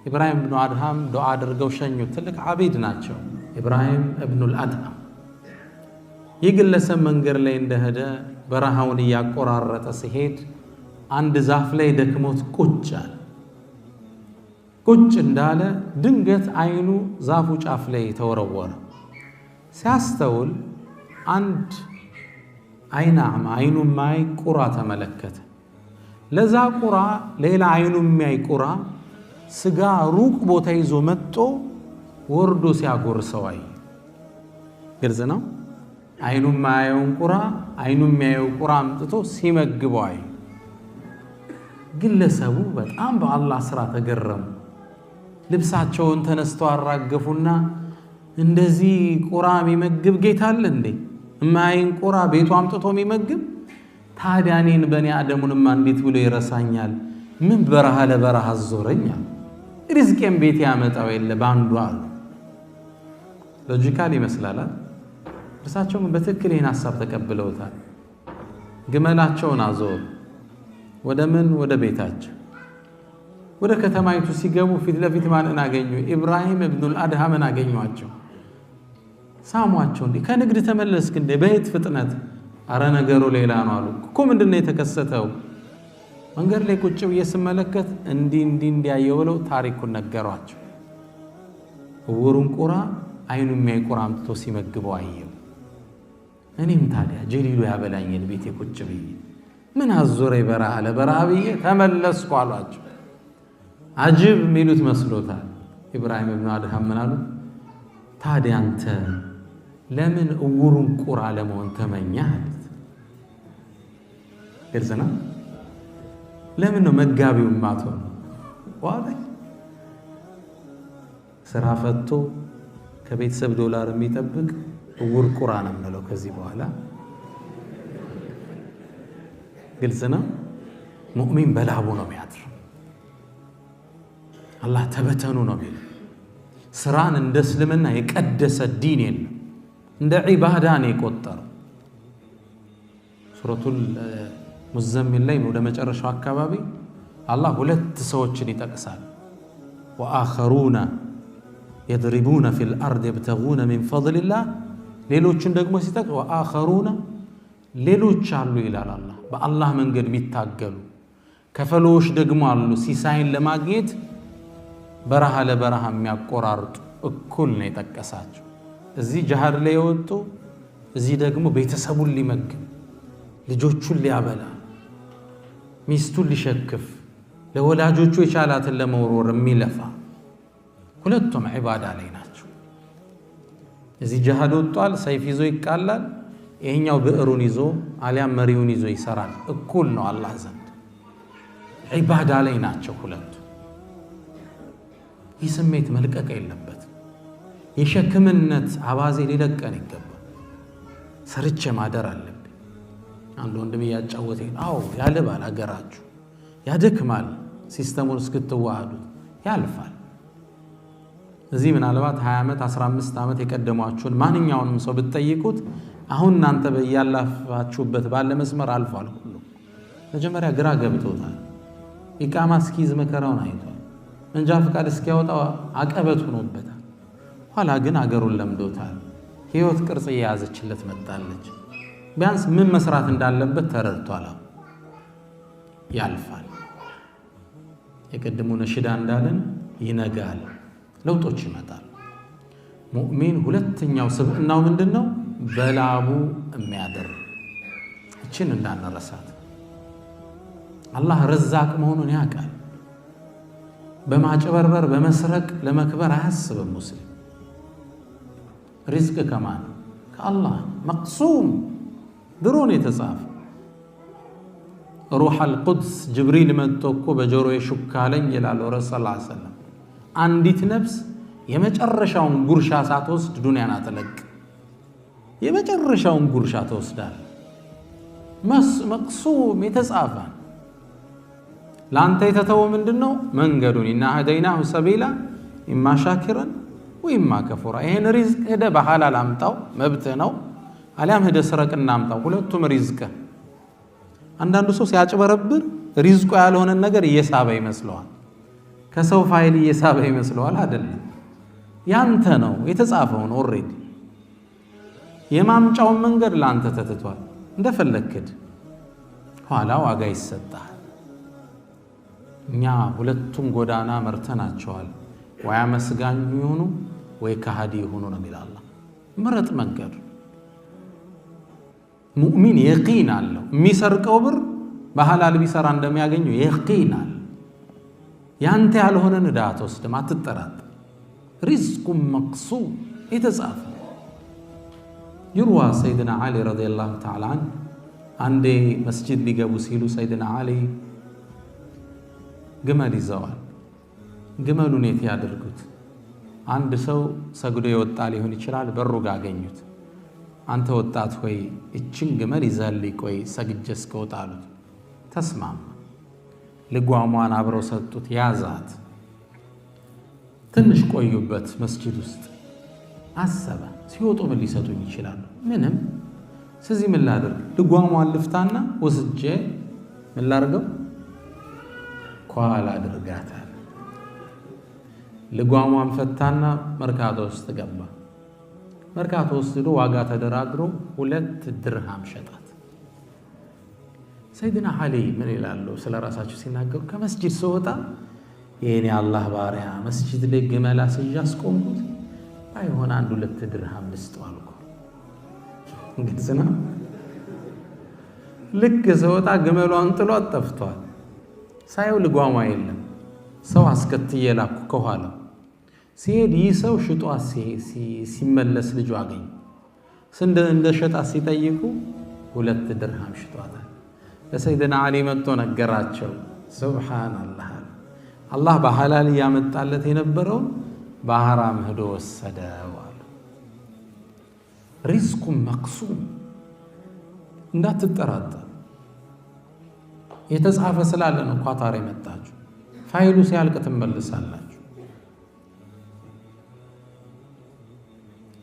ኢብራሂም ኢብኑ አድሃም ዱዓ አድርገው ሸኙት ትልቅ ዓቢድ ናቸው ኢብራሂም ኢብኑ አድሃም የግለሰብ መንገድ ላይ እንደሄደ በረሃውን ያቆራረጠ ሲሄድ አንድ ዛፍ ላይ ደክሞት ቁጭ አለ ቁጭ እንዳለ ድንገት አይኑ ዛፉ ጫፍ ላይ ተወረወረ ሲያስተውል አንድ አይኑ ማይ ቁራ ተመለከተ ለዛ ቁራ ሌላ አይኑ ማይ ቁራ ስጋ ሩቅ ቦታ ይዞ መጥቶ ወርዶ ሲያጎርሰው አይ ግልጽ ነው አይኑ ማየውን ቁራ አይኑ ማየው ቁራ አምጥቶ ሲመግበው አይ ግለሰቡ በጣም በአላህ ስራ ተገረሙ ልብሳቸውን ተነስተው አራገፉና እንደዚህ ቁራ የሚመግብ ጌታ አለ እንዴ ማይን ቁራ ቤቱ አምጥቶ የሚመግብ ታዲያ እኔን በኔ አደሙንማ እንዴት ብሎ ይረሳኛል ምን በረሃ ለበረሃ አዞረኛል ሪዝቄን ቤት ያመጣው የለ ባንዱ አሉ ሎጂካሊ ይመስላል እርሳቸው በትክክል ይህን ሐሳብ ተቀብለውታል ግመላቸውን አዞሩ ወደ ቤታቸው ወደ ከተማይቱ ሲገቡ ፊት ለፊት ማንን አገኙ ኢብራሂም ኢብኑ አድሃምን አገኙአቸው ሳሟቸው እንዴ ከንግድ ተመለስክ እንዴ በየት ፍጥነት አረ ነገሩ ሌላ ነው አሉ እኮ ምንድነው የተከሰተው መንገድ ላይ ቁጭ ብዬ ስመለከት እንዲያየው ብለው ታሪኩን ነገሯቸው ወሩን ቁራ አይኑ የሚያይ ቁራ አምጥቶ ሲመግበው አየው እኔም ታዲያ ጀሊሉ ያበላኝን ቤቴ ቁጭ ብዬ ምን አዞረ በረሃ ለበረሃ ብዬ ተመለስኩ አሏቸው አጅብ ሚሉት መስሎታል ኢብራሂም ኢብኑ አድሃም ምን አሉ ታዲያ አንተ ለምን እውሩን ቁራ ለመሆን ተመኘህ ግልጽ ነው ለምን ነው መጋቢው ማተው ዋይ ስራ ፈቶ ከቤተሰብ ዶላር የሚጠብቅ እውር ቁራ ነው ማለት ከዚህ በኋላ ግልጽ ነው ሙእሚን በላቡ ነው የሚያድር አላህ ተበተኑ ነው የሚል ስራን እንደ እስልምና የቀደሰ ዲን የለም እንደ ዒባዳ ነው የቆጠረው ሱረቱል ሙዘሚል ላይ ወደ መጨረሻው አካባቢ አላህ ሁለት ሰዎችን ይጠቅሳል ወአኸሩና يضربون في الأرض يبتغون من فضل الله ሌሎችን ደግሞ ሲጠቅ ወአኸሩና ሌሎች አሉ ይላል አላህ በአላህ መንገድ የሚታገሉ ከፈሎች ደግሞ አሉ ሲሳይን ለማግኘት በረሃ ለበረሃ የሚያቆራርጡ እኩል ነው የጠቀሳቸው እዚህ ጂሃድ ላይ ወጡ እዚህ ደግሞ ቤተሰቡን ሊመግብ ልጆቹን ሊያበላ ሚስቱን ሊሸክፍ ለወላጆቹ የቻላትን ለመወርወር የሚለፋ ሁለቱም ዒባዳ ላይ ናቸው እዚህ ጂሃድ ወጥቷል ሰይፍ ይዞ ይቃላል ይሄኛው ብዕሩን ይዞ አሊያም መሪውን ይዞ ይሰራል እኩል ነው አላህ ዘንድ ዒባዳ ላይ ናቸው ሁለቱ ይህ ስሜት መልቀቅ የለበትም የሸክምነት አባዜ ሊለቀን ይገባል ሰርቼ ማደር አለብኝ አንድ ወንድም ያጫወተኝ አዎ ያለባል አገራችሁ ያደክማል ሲስተሙን እስክትዋሃዱት ያልፋል እዚህ ምናልባት 20 ዓመት 15 ዓመት የቀደሟችሁን ማንኛውንም ሰው ብትጠይቁት አሁን እናንተ በያላፋችሁበት ባለ መስመር አልፏል ሁሉ መጀመሪያ ግራ ገብቶታል። ኢቃማ እስኪይዝ መከራውን አይቷል። መንጃ ፈቃድ እስኪያወጣ አቀበት ሆኖበታል። ኋላ ግን አገሩን ለምዶታል። ህይወት ቅርጽ እየያዘችለት መጣለች። ቢያንስ ምን መስራት እንዳለበት ተረድቷል። ያልፋል። የቀድሞ ነሽዳ እንዳለን ይነጋል፣ ለውጦች ይመጣል። ሙእሚን ሁለተኛው ስብዕናው ምንድነው? በላቡ የሚያደር እችን እንዳንረሳት። አላህ ረዛቅ መሆኑን ያውቃል። በማጭበርበር በመስረቅ ለመክበር አያስብም ሙስሊም። ሪዝቅ ከማን? ከአላህ መቅሱም ድሮን የተጻፈ ሩህ አልቁድስ ጅብሪል መጥቶ እኮ በጆሮዬ ሹክ አለኝ ይላል ረሱል ሰለላሁ ዐለይሂ ወሰለም። አንዲት ነፍስ የመጨረሻውን ጉርሻ ሳትወስድ ዱንያን አትለቅ። የመጨረሻውን ጉርሻ ተወስዳል። መቅሱም የተጻፈ ለአንተ የተተወው ምንድነው? መንገዱን ኢና ሀደይናሁ ሰቢላ ኢማ ሻኪረን ወኢማ ከፉራ። ይሄን ሪዝቅ ሄደ በሐላል አምጣው መብትህ ነው፣ አሊያም ሄደ ስረቅና አምጣው፣ ሁለቱም ሪዝቅ። አንዳንዱ ሰው ሲያጭበረብር ሪዝቁ ያልሆነን ነገር እየሳበ ይመስለዋል። ከሰው ፋይል እየሳበ ይመስለዋል። አይደለም፣ ያንተ ነው የተጻፈውን ኦሬዲ። የማምጫውን መንገድ ላንተ ተትቷል። እንደፈለክድ ኋላ ዋጋ ይሰጣል። እኛ ሁለቱም ጎዳና መርተናቸዋል። ወይ አመስጋኝ ይሁኑ ወይ ከሃዲ ይሁኑ ነው የሚል አላህ። ምረጥ መንገድ። ሙእሚን የቂን አለው። የሚሰርቀው ብር በሐላል ቢሰራ እንደሚያገኘው የቂን አለ። ያንተ ያልሆነን ዕዳ አትወስድም፣ አትጠራጠር። ሪዝቁም መቅሱም የተጻፈ። ይርዋ ሰይድና ዓሊ ረዲየላሁ ተዓላ ዐንሁ አንዴ መስጂድ ሊገቡ ሲሉ ሰይድና ዓሊ ግመል ይዘዋል። ግመሉን የት ያድርጉት? አንድ ሰው ሰግዶ የወጣ ሊሆን ይችላል። በሩ ጋር አገኙት። አንተ ወጣት ሆይ እችን ግመል ይዘህልኝ ቆይ ሰግጄ እስክወጣ አሉት። ተስማማ። ልጓሟን አብረው ሰጡት። ያዛት። ትንሽ ቆዩበት መስጂድ ውስጥ። አሰበ፣ ሲወጡ ምን ሊሰጡኝ ይችላሉ? ምንም። ስለዚህ ምን ላድርግ? ልጓሟን ልፍታና ወስጄ ምን ላድርገው? ኳላ አድርጋታል። ልጓሟን ፈታና መርካቶ ውስጥ ገባ። መርካቶ ውስጥ ሄዶ ዋጋ ተደራድሮ 2 ድርሃም ሸጣት። ሰይድና ዓሊ ምን ይላሉ ስለ ራሳቸው ሲናገሩ? ከመስጂድ ስወጣ የኔ አላህ ባሪያ መስጂድ ላይ ግመል አስይዤ አስቆምኩት፣ ባይሆን 1-2 ድርሃም ልስጠው አልኩ። ግልጽ ነው። ልክ ስወጣ ግመሏን ጥሏት ጠፍቷል። ሳየው ልጓሟ የለም። ሰው አስከትዬ ላኩ ከኋላው። ሲሄድ ይህ ሰው ሽጧ ሲመለስ ልጁ አገኘ። እንደ ሸጣ ሲጠይቁ 2 ድርሃም ሽጧታል። ለሰይድና ዓሊ መጥቶ ነገራቸው። ሱብሓነላህ፣ አላህ በሐላል ያመጣለት የነበረውን በሐራም ሄዶ ወሰደው አሉ። ሪዝቁም መቅሱም እንዳትጠራጠር። የተጻፈ ስላለ ነው ኳታር የመጣችሁ። ፋይሉ ሲያልቅ ትመልሳላችሁ።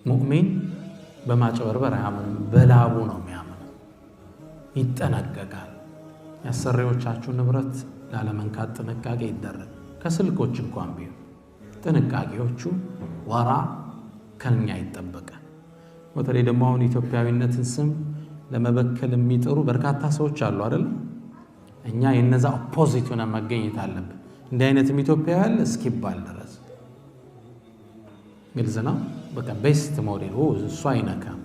ሙእሚን በማጭበርበር አያምንም፣ በላቡ ነው የሚያምነው። ይጠነቀቃል። የአሰሪዎቻችሁ ንብረት ላለመንካት ጥንቃቄ ይደረግ። ከስልኮች እንኳን ቢሆን ጥንቃቄዎቹ ወራ ከኛ ይጠበቃል። በተለይ ደግሞ አሁን ኢትዮጵያዊነትን ስም ለመበከል የሚጥሩ በርካታ ሰዎች አሉ አይደለም? እኛ የነዛ ኦፖዚት ሆነን መገኘት አለብን። እንዲህ አይነትም ኢትዮጵያዊ ያለ እስኪባል ድረስ ግልጽ ነው። በቃ ቤስት ሞዴል እሱ አይነካም፣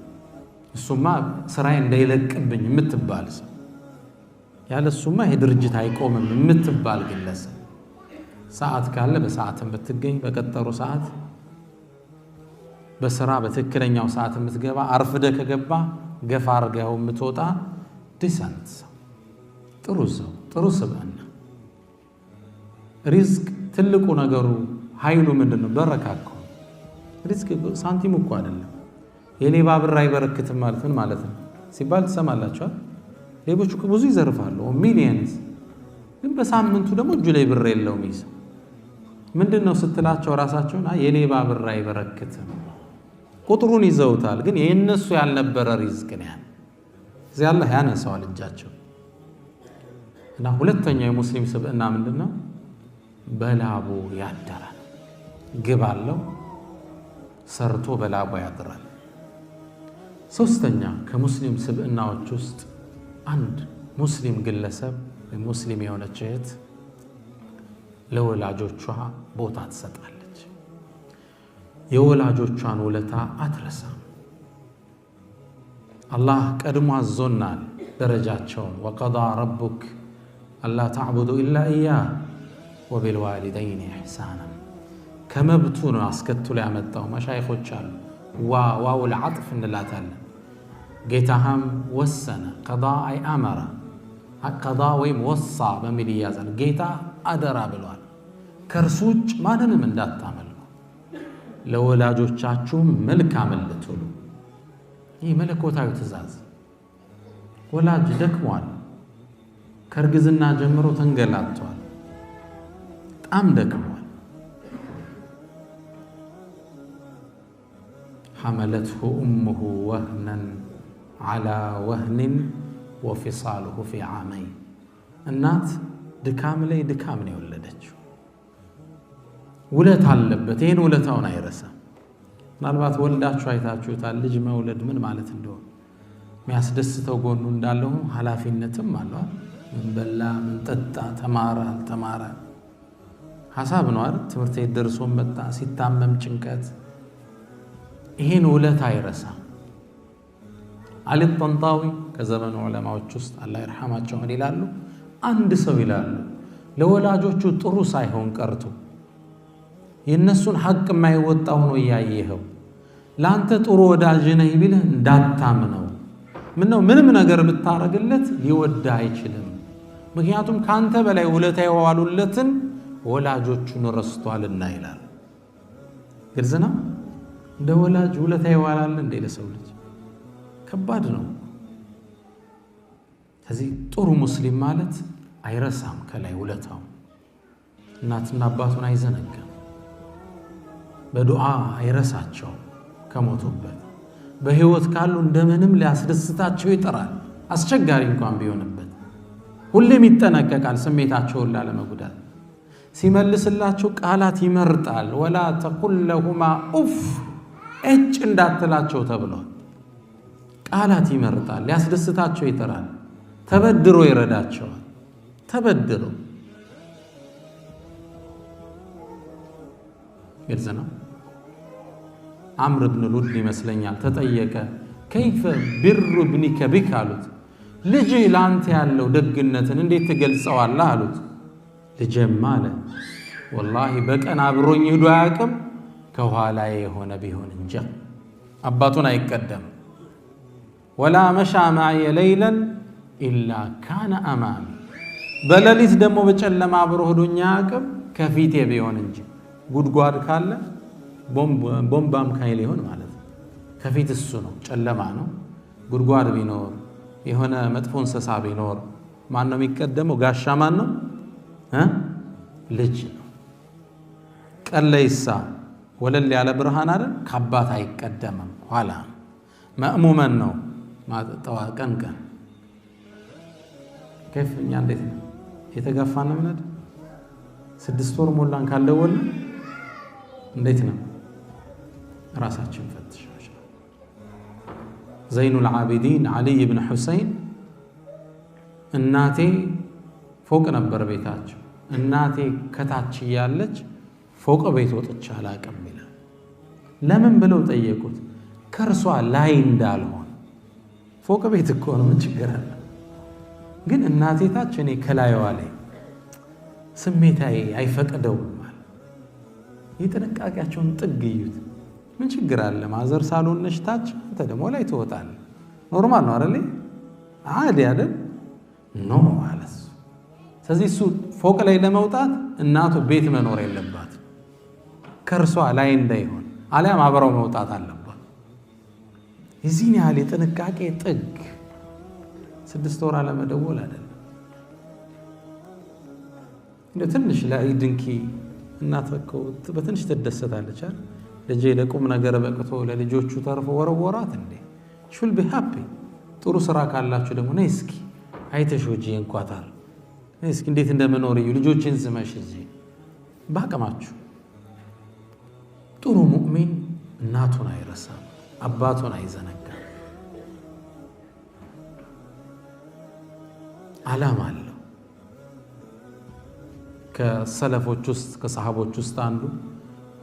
እሱማ ስራዬ እንዳይለቅብኝ የምትባል ሰው፣ ያለ እሱማ ይሄ ድርጅት አይቆምም የምትባል ግለሰብ፣ ሰዓት ካለ በሰዓትም ብትገኝ፣ በቀጠሩ ሰዓት በስራ በትክክለኛው ሰዓት የምትገባ፣ አርፍደ ከገባ ገፋ አርገው የምትወጣ ዲሰንት ሰው፣ ጥሩ ሰው፣ ጥሩ ስብዕና። ሪዝቅ ትልቁ ነገሩ ኃይሉ ምንድነው? በረካከው። ሪዝቅ ሳንቲም እኮ አይደለም። የሌባ ብር አይበረክትም ማለት ምን ማለት ነው ሲባል ትሰማላችኋል። ሌቦች እኮ ብዙ ይዘርፋሉ፣ ሚሊየንስ፣ ግን በሳምንቱ ደግሞ እጁ ላይ ብር የለውም። ይዘው ምንድነው ስትላቸው ራሳቸውን የሌባ ብር አይበረክትም ቁጥሩን ይዘውታል ግን የነሱ ያልነበረ ሪዝቅ ነው እዚህ አላህ ያነሳዋል እጃቸው እና ሁለተኛው የሙስሊም ስብዕና ምንድነው በላቡ ያደራል ግባለው ሰርቶ በላቡ ያድራል ሶስተኛ ከሙስሊም ስብዕናዎች ውስጥ አንድ ሙስሊም ግለሰብ ሙስሊም የሆነች እህት ለወላጆቿ ቦታ ትሰጣለች የወላጆቿን ውለታ አትረሳም አላህ ቀድሞ አዞናል ደረጃቸውን ወቀዳ ረቡክ አላ ተዕቡዱ ኢላ ኢያህ ወቢልዋሊደይን ኢሕሳና ከመብቱ ነው አስከትሎ ያመጣው መሻይኾች አሉ ዋው العطፍ እንላታለን ጌታህም ወሰነ ቀዳ አይ አመራ ቀዳ ወይም ወሳ በሚል ይያዛል ጌታ አደራ ብሏል ከእርሱ ውጭ ማንንም እንዳታመልኩ ለወላጆቻችሁ መልካም ልትሉ ይህ መለኮታዊ ትእዛዝ ወላጅ ደክሟል ከርግዝና ጀምሮ ተንገላቷል በጣም ደክሟል حملته أمه وهنا على وهن وفصاله في عامين النات دكام لي دكام ني ولدتشو ولت አለበት ይሄን ውለታውን አይረሳ ምናልባት ወልዳችሁ አይታችሁታል ልጅ መውለድ ምን ማለት እንደሆነ የሚያስደስተው ጎኑ እንዳለው ኃላፊነትም አለው በላ ምን ጠጣ ተማራ ሐሳብ ነው አይደል ትምህርት ደርሶ መጣ ሲታመም ጭንቀት ይሄን ውለታ አይረሳ አሊ ጠንጣዊ ከዘመኑ ዑለማዎች ውስጥ አላህ ይርሐማቸው ይላሉ አንድ ሰው ይላሉ ለወላጆቹ ጥሩ ሳይሆን ቀርቶ የነሱን ሐቅ የማይወጣው ነው ያየኸው ላንተ ጥሩ ወዳጅ ነህ ቢልህ እንዳታምነው ምንም ነገር ብታረግለት ሊወዳ አይችልም ምክንያቱም ካንተ በላይ ውለታ የዋሉለትን ወላጆቹን ረስቷልና ይላል ግልጽ ነው እንደ ወላጅ ውለታ ይዋላል እንደ ለሰው ልጅ ከባድ ነው ስለዚህ ጥሩ ሙስሊም ማለት አይረሳም ከላይ ውለታው እናትና አባቱን አይዘነጋም በዱዓ አይረሳቸው ከሞቱበት በህይወት ካሉ እንደምንም ሊያስደስታቸው ይጥራል አስቸጋሪ እንኳን ቢሆንበት ሁሌም ይጠነቀቃል ስሜታቸውን ላለመጉዳት ሲመልስላቸው ቃላት ይመርጣል ወላ ተቁል ለሁማ ኡፍ እጭ እንዳትላቸው ተብሏል ቃላት ይመርጣል ሊያስደስታቸው ይጥራል ተበድሮ ይረዳቸዋል ተበድሮ ግልጽ ነው አምር ብን ሉድ ይመስለኛል ተጠየቀ كيف بر ابنك بك አሉት ልጅ ላንተ ያለው ደግነትን እንዴት ትገልጸዋለህ አሉት ልጅም አለ والله በቀን አብሮኝ ሄዶ አያውቅም ከኋላዬ የሆነ ቢሆን እንጂ አባቱን አይቀደም ولا مشى معي ليلا الا كان امامي በሌሊት ደግሞ በጨለማ አብሮ ሄዶኛ አያውቅም ከፊቴ ቢሆን እንጂ ጉድጓድ ካለ ቦምባም ካይል ይሆን ማለት ከፊት እሱ ነው ጨለማ ነው ጉድጓድ ቢኖር የሆነ መጥፎ እንስሳ ቢኖር ማን ነው የሚቀደመው ጋሻ ማን ነው ልጅ ነው ቀለይሳ ወለል ያለ ብርሃን አይደል ከአባት አይቀደምም ኋላ ማእሙመን ነው ማጠጣው ቀን ከፍኛ እንዴት ነው የተጋፋና ምንድ 6 ወር ሞላን ካለወል እንዴት ነው ራሳችን ፈትሽው ዘይኑ العابدين علي بن حسين እናቴ ፎቅ ነበር ቤታቸው እናቴ ከታች ያለች ፎቅ ቤት ወጥቻ አላቀም ይላል ለምን ብለው ጠየቁት ከርሷ ላይ እንዳልሆነ ፎቅ ቤት እኮ ነው ምን ችግር አለ ግን እናቴ ታች እኔ ከላይዋ ላይ ስሜታዬ አይፈቅደው ማለት ይጥንቃቄያቸውን ጥግዩት ምን ችግር አለ ማዘር ሳሎን ነሽ ታች አንተ ደግሞ ላይ ትወጣለህ ኖርማል ነው አይደል አዲ አይደል ኖ አለስ ስለዚህ እሱ ፎቅ ላይ ለመውጣት እናቱ ቤት መኖር የለባት ከርሷ ላይ እንዳይሆን አሊያም አብረው መውጣት አለባት እዚህ ነው ያለ ጥንቃቄ ጥግ 6 ወር አለመደወል አይደለም እንደ ትንሽ ለኢድንኪ እናት እኮ በትንሽ ትደሰታለች አይደል? ልጄ ለቁም ነገር በቅቶ ለልጆቹ ተርፎ ወረወራት እንዴ should be happy። ጥሩ ስራ ካላችሁ ደግሞ ነይ እስኪ አይተሽ ወጂ እንኳታል ነይ እስኪ እንዴት እንደምኖር እዩ ልጆችን ስመሽ እዚህ ባቀማችሁ። ጥሩ ሙእሚን እናቱን አይረሳም፣ አባቱን አይዘነጋም። ዓላማ አለው። ከሰለፎች ውስጥ ከሰሃቦች ውስጥ አንዱ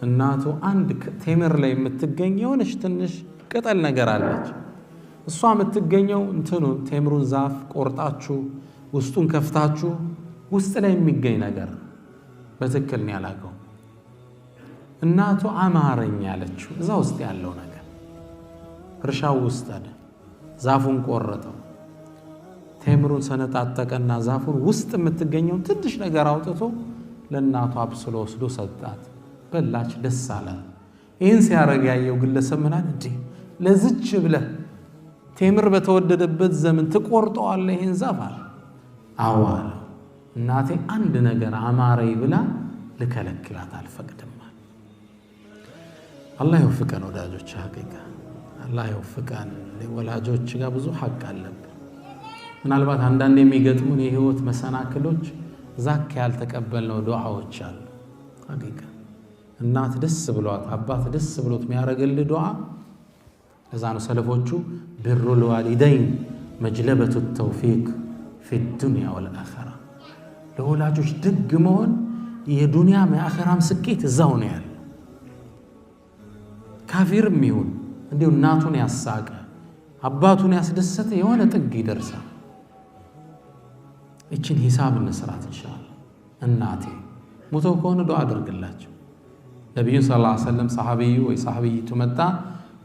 እናቱ አንድ ቴምር ላይ የምትገኝ የሆነች ትንሽ ቅጠል ነገር አለች። እሷ የምትገኘው እንትኑን ቴምሩን ዛፍ ቆርጣችሁ ውስጡን ከፍታችሁ ውስጥ ላይ የሚገኝ ነገር በትክክል ነው ያላቀው። እናቱ አማረኝ ያለችው እዛ ውስጥ ያለው ነገር እርሻው ውስጥ አለ። ዛፉን ቆረጠው፣ ቴምሩን ሰነጣጠቀና ዛፉን ውስጥ የምትገኘው ትንሽ ነገር አውጥቶ ለእናቱ አብስሎ ወስዶ ሰጣት። በላች፣ ደስ አላት። ይህን ሲያረግ ያየው ግለሰብ ምናል እንዴ ለዝች ብለህ ቴምር በተወደደበት ዘመን ትቆርጠዋለህ ይህን ዛፍ አለ። አዎ አለ። እናቴ አንድ ነገር አማረኝ ብላ ልከለክላት አልፈቅድም። አላህ ይወፍቀን ወዳጆች፣ ሐቂቃ አላህ ይወፍቀን። ወላጆች ጋር ብዙ ሐቅ አለብን። ምናልባት አንዳንድ የሚገጥሙን የህይወት መሰናክሎች ዛክ ያልተቀበልነው ዱዓዎች አሉ። ሐቂቃ እናት ደስ ብሏት አባት ደስ ብሎት የሚያረግልህ ዱዓ ለዛ ነው ሰለፎቹ ቢሩል ዋሊደይን መጅለበቱ ተውፊቅ ፊ ዱንያ ወልአኺራ። ለወላጆች ደግ መሆን የዱንያም የአኺራም ስኬት እዛው ነው ያለው። ካፊርም ይሁን እንዲሁ እናቱን ያሳቀ አባቱን ያስደሰተ የሆነ ጥግ ይደርሳል። እቺን ሂሳብ እንስራት ኢንሻአላህ። እናቴ ሞተው ከሆነ ዱዓ አድርግላቸው። ነብዩ ሰለላሁ ዐለይሂ ወሰለም ሰሃቢዩ ወይ ሰሃቢይቱ መጣ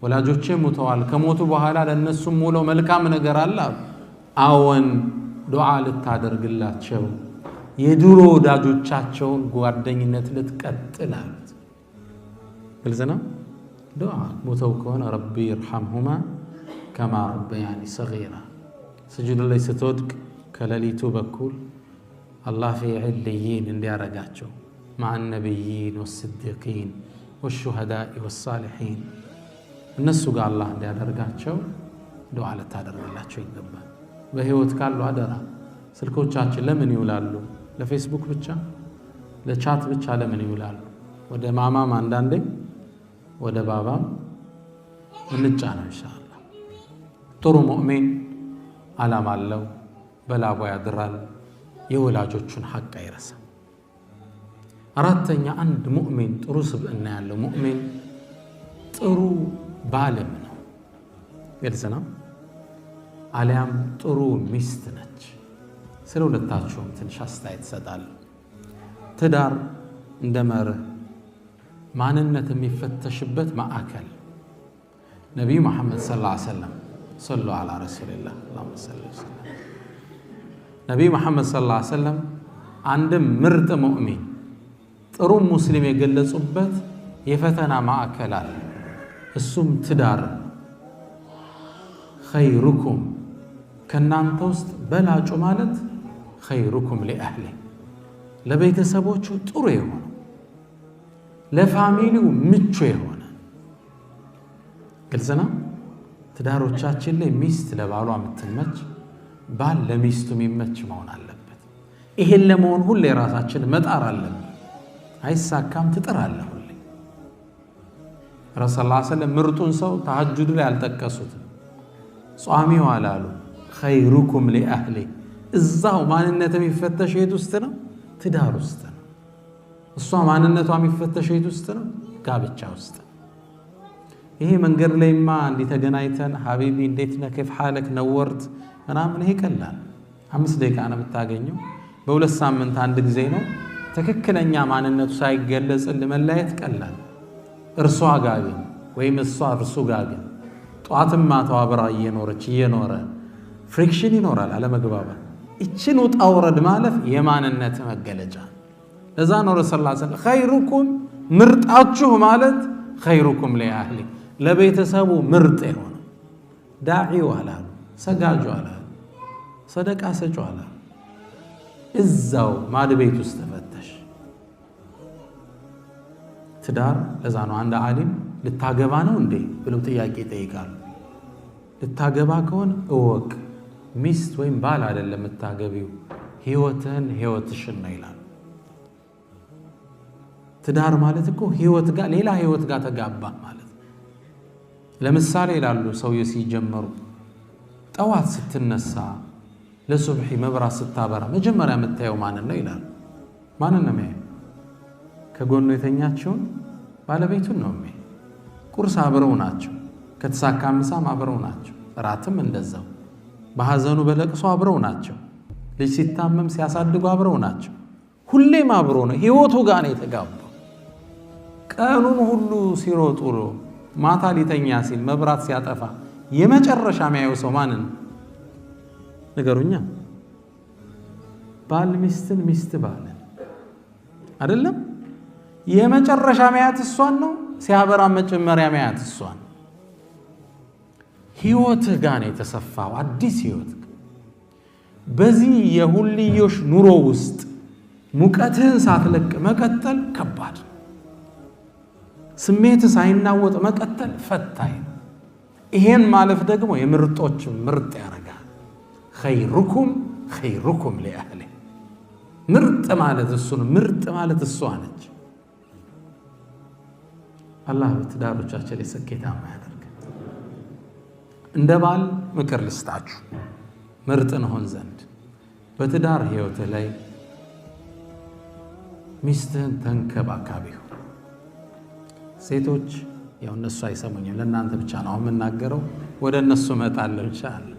ወላጆቼ ሞተዋል፣ ከሞቱ በኋላ ለነሱም ሙሉ መልካም ነገር አለ። አዎን ዱዓ ልታደርግላቸው የድሮ ወዳጆቻቸውን ጓደኝነት ልትቀጥል አሉት። ግልጽ ነው። ዱዓ ሞተው ከሆነ ረቢ ይርሐምሁማ ከማ ረበያኒ ሰጊራ። ስጁድ ላይ ስትወድቅ ከሌሊቱ በኩል አላህ ፊ ዒልይን እንዲያረጋቸው مع النبيين والصديقين والشهداء والصالحين እነሱ ጋር አላህ እንዲያደርጋቸው ዱዓ ልታደርግላቸው ይገባል። በህይወት ካሉ አደራ ስልኮቻችን ለምን ይውላሉ? ለፌስቡክ ብቻ ለቻት ብቻ ለምን ይውላሉ? ወደ ማማም አንዳንዴ ወደ ባባም እንጫነው ኢንሻአላህ። ጥሩ ሙእሚን ዓላማ አለው፣ በላቡ ያድራል፣ የወላጆቹን ሐቅ አይረሳም። አራተኛ አንድ ሙእሚን ጥሩ ስብዕና ያለው ሙእሚን ጥሩ ባልም ነው። ግልጽ ነው። አሊያም ጥሩ ሚስት ነች። ስለ ሁለታቸውም ትንሽ አስተያየት እሰጣለሁ። ትዳር እንደ መርህ ማንነት የሚፈተሽበት ማዕከል ነቢዩ መሐመድ ሰለላሁ ዐለይሂ ወሰለም ሰሉ ዐላ ረሱሊላህ አላሁመ ሰሊ ወሰለም። ነቢዩ መሐመድ ሰለላሁ ዐለይሂ ወሰለም አንድም ምርጥ ሙእሚን ጥሩ ሙስሊም የገለጹበት የፈተና ማዕከል አለ። እሱም ትዳር። ኸይሩኩም ከናንተ ውስጥ በላጩ ማለት ኸይሩኩም ሊአህሊ ለቤተሰቦቹ ጥሩ የሆነ ለፋሚሊው ምቹ የሆነ። ግልጽ ነው። ትዳሮቻችን ላይ ሚስት ለባሏ የምትመች ባል ለሚስቱ የሚመች መሆን አለበት። ይሄን ለመሆን ሁሌ ራሳችን መጣር አለብን። አይሳካም ትጥራለህ ሁሌ። ረሱል ሰለላሁ ዐለይሂ ወሰለም ምርጡን ሰው ተሐጁድ ላይ አልጠቀሱትም፣ ጿሚው አላሉ። ኸይሩኩም ሊአህሊ እዛው ማንነት የሚፈተሸው የት ውስጥ ነው? ትዳር ውስጥ ነው። እሷ ማንነቷ የሚፈተሸው የት ውስጥ ነው? ጋብቻ ውስጥ። ይሄ መንገድ ላይማ እንዲህ ተገናኝተን ሀቢቢ እንዴት ነህ ከይፍ ሐለክ ነወርት ምናምን ይሄ ቀላል 5 ደቂቃ ነው የምታገኘው። በ2 ሳምንት አንድ ጊዜ ነው። ትክክለኛ ማንነቱ ሳይገለጽል መለያየት ቀላል። እርሷ ጋር ግን ወይም እሷ እርሱ ጋር ግን ጧትም ማታው አብራ እየኖረ ፍሪክሽን ይኖራል፣ አለመግባባት። እችን ውጣ ውረድ ማለፍ የማንነት መገለጫ። ለዛ ነው ረሱል ሰለላሁ ዐለይሂ ወሰለም ኸይሩኩም ምርጣችሁ ማለት ኸይሩኩም ሊአህሊ ለቤተሰቡ ምርጥ የሆነ ዳዒው አላሉ፣ ሰጋጁ አላሉ፣ ሰደቃ ሰጩ አላሉ። እዛው ማድ ቤት ውስጥ ተፈተሽ። ትዳር ለዛ ነው አንድ ዓሊም ልታገባ ነው እንዴ ብለው ጥያቄ ይጠይቃሉ። ልታገባ ከሆነ እወቅ ሚስት ወይም ባል አይደለም የምታገቢው ህይወትሽን ነው ይላል። ትዳር ማለት እኮ ህይወት ጋር ሌላ ህይወት ጋር ተጋባ ማለት። ለምሳሌ ይላሉ ሰውዬ ሲጀመሩ ጠዋት ስትነሳ ለሱብሒ መብራት ስታበራ መጀመሪያ የምታየው ማንን ነው ይላሉ። ማንን ነው የሚያየው? ከጎኑ የተኛችውን ባለቤቱን ነው የሚያየው። ቁርስ አብረው ናቸው፣ ከተሳካ ምሳም አብረው ናቸው፣ እራትም እንደዛው፣ በሐዘኑ በለቅሶ አብረው ናቸው፣ ልጅ ሲታመም ሲያሳድጉ አብረው ናቸው። ሁሌም አብሮ ነው፣ ህይወቱ ጋር ነው የተጋባው። ቀኑን ሁሉ ሲሮጡ ማታ ሊተኛ ሲል መብራት ሲያጠፋ የመጨረሻ የሚያየው ሰው ማንን ንገሩኛ? ባል ሚስትን፣ ሚስት ባልን አይደለም። የመጨረሻ ማያት እሷን ነው፣ ሲያበራ መጀመሪያ ማያት እሷን። ህይወትህ ጋር ነው የተሰፋው አዲስ ህይወት። በዚህ የሁልዮሽ ኑሮ ውስጥ ሙቀትህን ሳትለቅ መቀጠል ከባድ፣ ስሜትህ ሳይናወጥ መቀጠል ፈታኝ። ይሄን ማለፍ ደግሞ የምርጦች ምርጥ ያደርጋል። ኸይሩኩም ኸይሩኩም ሊአህሊ። ምርጥ ማለት እሱ ነው፣ ምርጥ ማለት እሷ ነች። አላህ በትዳሮቻችን ስኬታማ ያደርግ። እንደ ባል ምክር ልስጣችሁ ምርጥ እንሆን ዘንድ በትዳር ህይወትህ ላይ ሚስትህን ተንከባካቢው። ሴቶች ያው እነሱ አይሰሙኝም፣ ለእናንተ ብቻ ነው የምናገረው፣ ወደ እነሱ እመጣለሁ ኢንሻአላህ።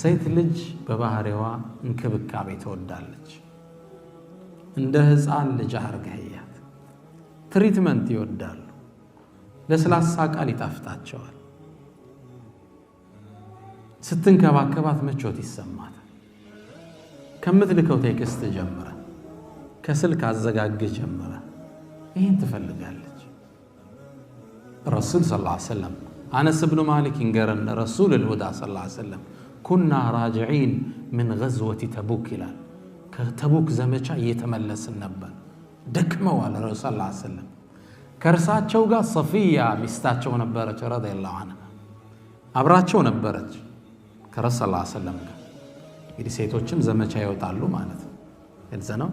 ሴት ልጅ በባህሪዋ እንክብካቤ ትወዳለች። እንደ ህፃን ልጅ አርገህያት። ትሪትመንት ይወዳሉ። ለስላሳ ቃል ይጣፍጣቸዋል። ስትንከባከባት ምቾት ይሰማታል። ከምትልከው ቴክስት ጀምረ፣ ከስልክ አዘጋግ ጀምረ ይህን ትፈልጋለች። ረሱል ሰለላሁ ዐለይሂ ወሰለም አነስ ብኑ ማሊክ ይንገረን፣ ረሱል ልሁዳ ሰለላሁ ዐለይሂ ወሰለም ኩና ራጅዒን ምን ገዝወቲ ተቡክ ይላል። ከተቡክ ዘመቻ እየተመለስን ነበር። ደክመዋል ረሱል ሰለላሁ ዐለይሂ ወሰለም። ከእርሳቸው ጋር ሰፊያ ሚስታቸው ነበረች ረዲየላሁ ዐንሃ፣ አብራቸው ነበረች ከረሱል ሰለላሁ ዐለይሂ ወሰለም ጋር። እንግዲህ ሴቶችም ዘመቻ ይወጣሉ ማለት ነው። ግልጽ ነው።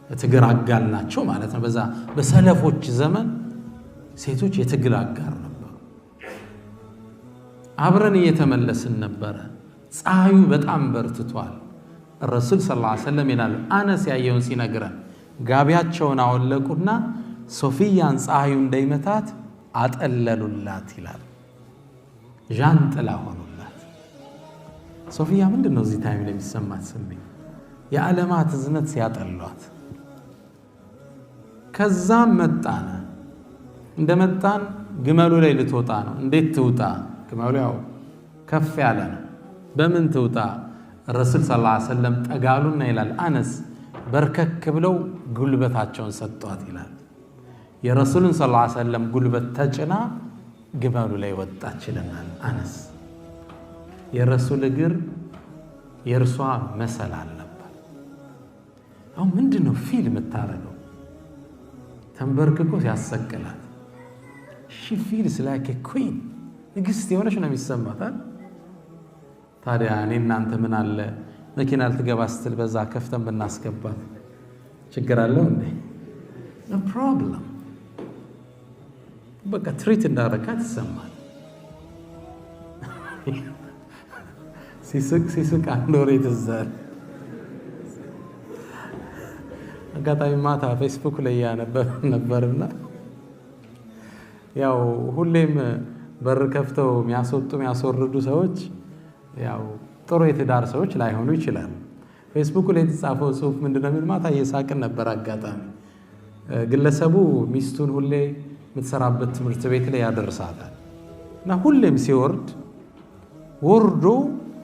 የትግል አጋር ናቸው ማለት ነው። በዛ በሰለፎች ዘመን ሴቶች የትግል አጋር ነበሩ። አብረን እየተመለስን ነበረ። ፀሐዩ በጣም በርትቷል። ረሱል ሰለላሁ ዐለይሂ ወሰለም ይላሉ፣ አነስ ያየውን ሲነግረን ጋቢያቸውን አወለቁና ሶፊያን ፀሐዩ እንዳይመታት አጠለሉላት ይላል። ዣንጥላ ሆኑላት። ሶፊያ ምንድን ነው እዚህ ታይም ላይ የሚሰማት ስሜት? የዓለማት እዝነት ሲያጠሏት። ከዛም መጣነ። እንደመጣን ግመሉ ላይ ልትወጣ ነው። እንዴት ትውጣ? ግመሉ ያው ከፍ ያለ ነው። በምን ትውጣ? ረሱል ሰለላሁ ዐለይሂ ወሰለም ጠጋሉና ይላል አነስ በርከክ ብለው ጉልበታቸውን ሰጧት ይላል። የረሱልን ሰለላሁ ዐለይሂ ወሰለም ጉልበት ተጭና ግመሉ ላይ ወጣች ይለናል አነስ። የረሱል እግር የእርሷ መሰላል ነበር። አሁን ምንድነው ፊል የምታረገው? ተንበርክኮ ሲያሰቅላት ሺ ፊልስ ላይክ ኤ ኩዊን፣ ንግስት የሆነች ነው የሚሰማታል። ታዲያ እኔ እናንተ ምን አለ መኪና ልትገባ ስትል በዛ ከፍተን ብናስገባት ችግር አለው እንዴ? ኖ ፕሮብለም። በቃ ትሪት እንዳረካት ይሰማል። ሲስቅ አንድ ወሬ ትዝ አለ። አጋጣሚ ማታ ፌስቡክ ላይ ነበርና ያው ሁሌም በር ከፍተው የሚያስወጡ የሚያስወርዱ ሰዎች ያው ጥሩ የትዳር ሰዎች ላይሆኑ ይችላሉ። ፌስቡክ ላይ የተጻፈው ጽሁፍ ምንድነው የሚል ማታ እየሳቅን ነበር። አጋጣሚ ግለሰቡ ሚስቱን ሁሌ የምትሰራበት ትምህርት ቤት ላይ ያደርሳታል እና ሁሌም ሲወርድ ወርዶ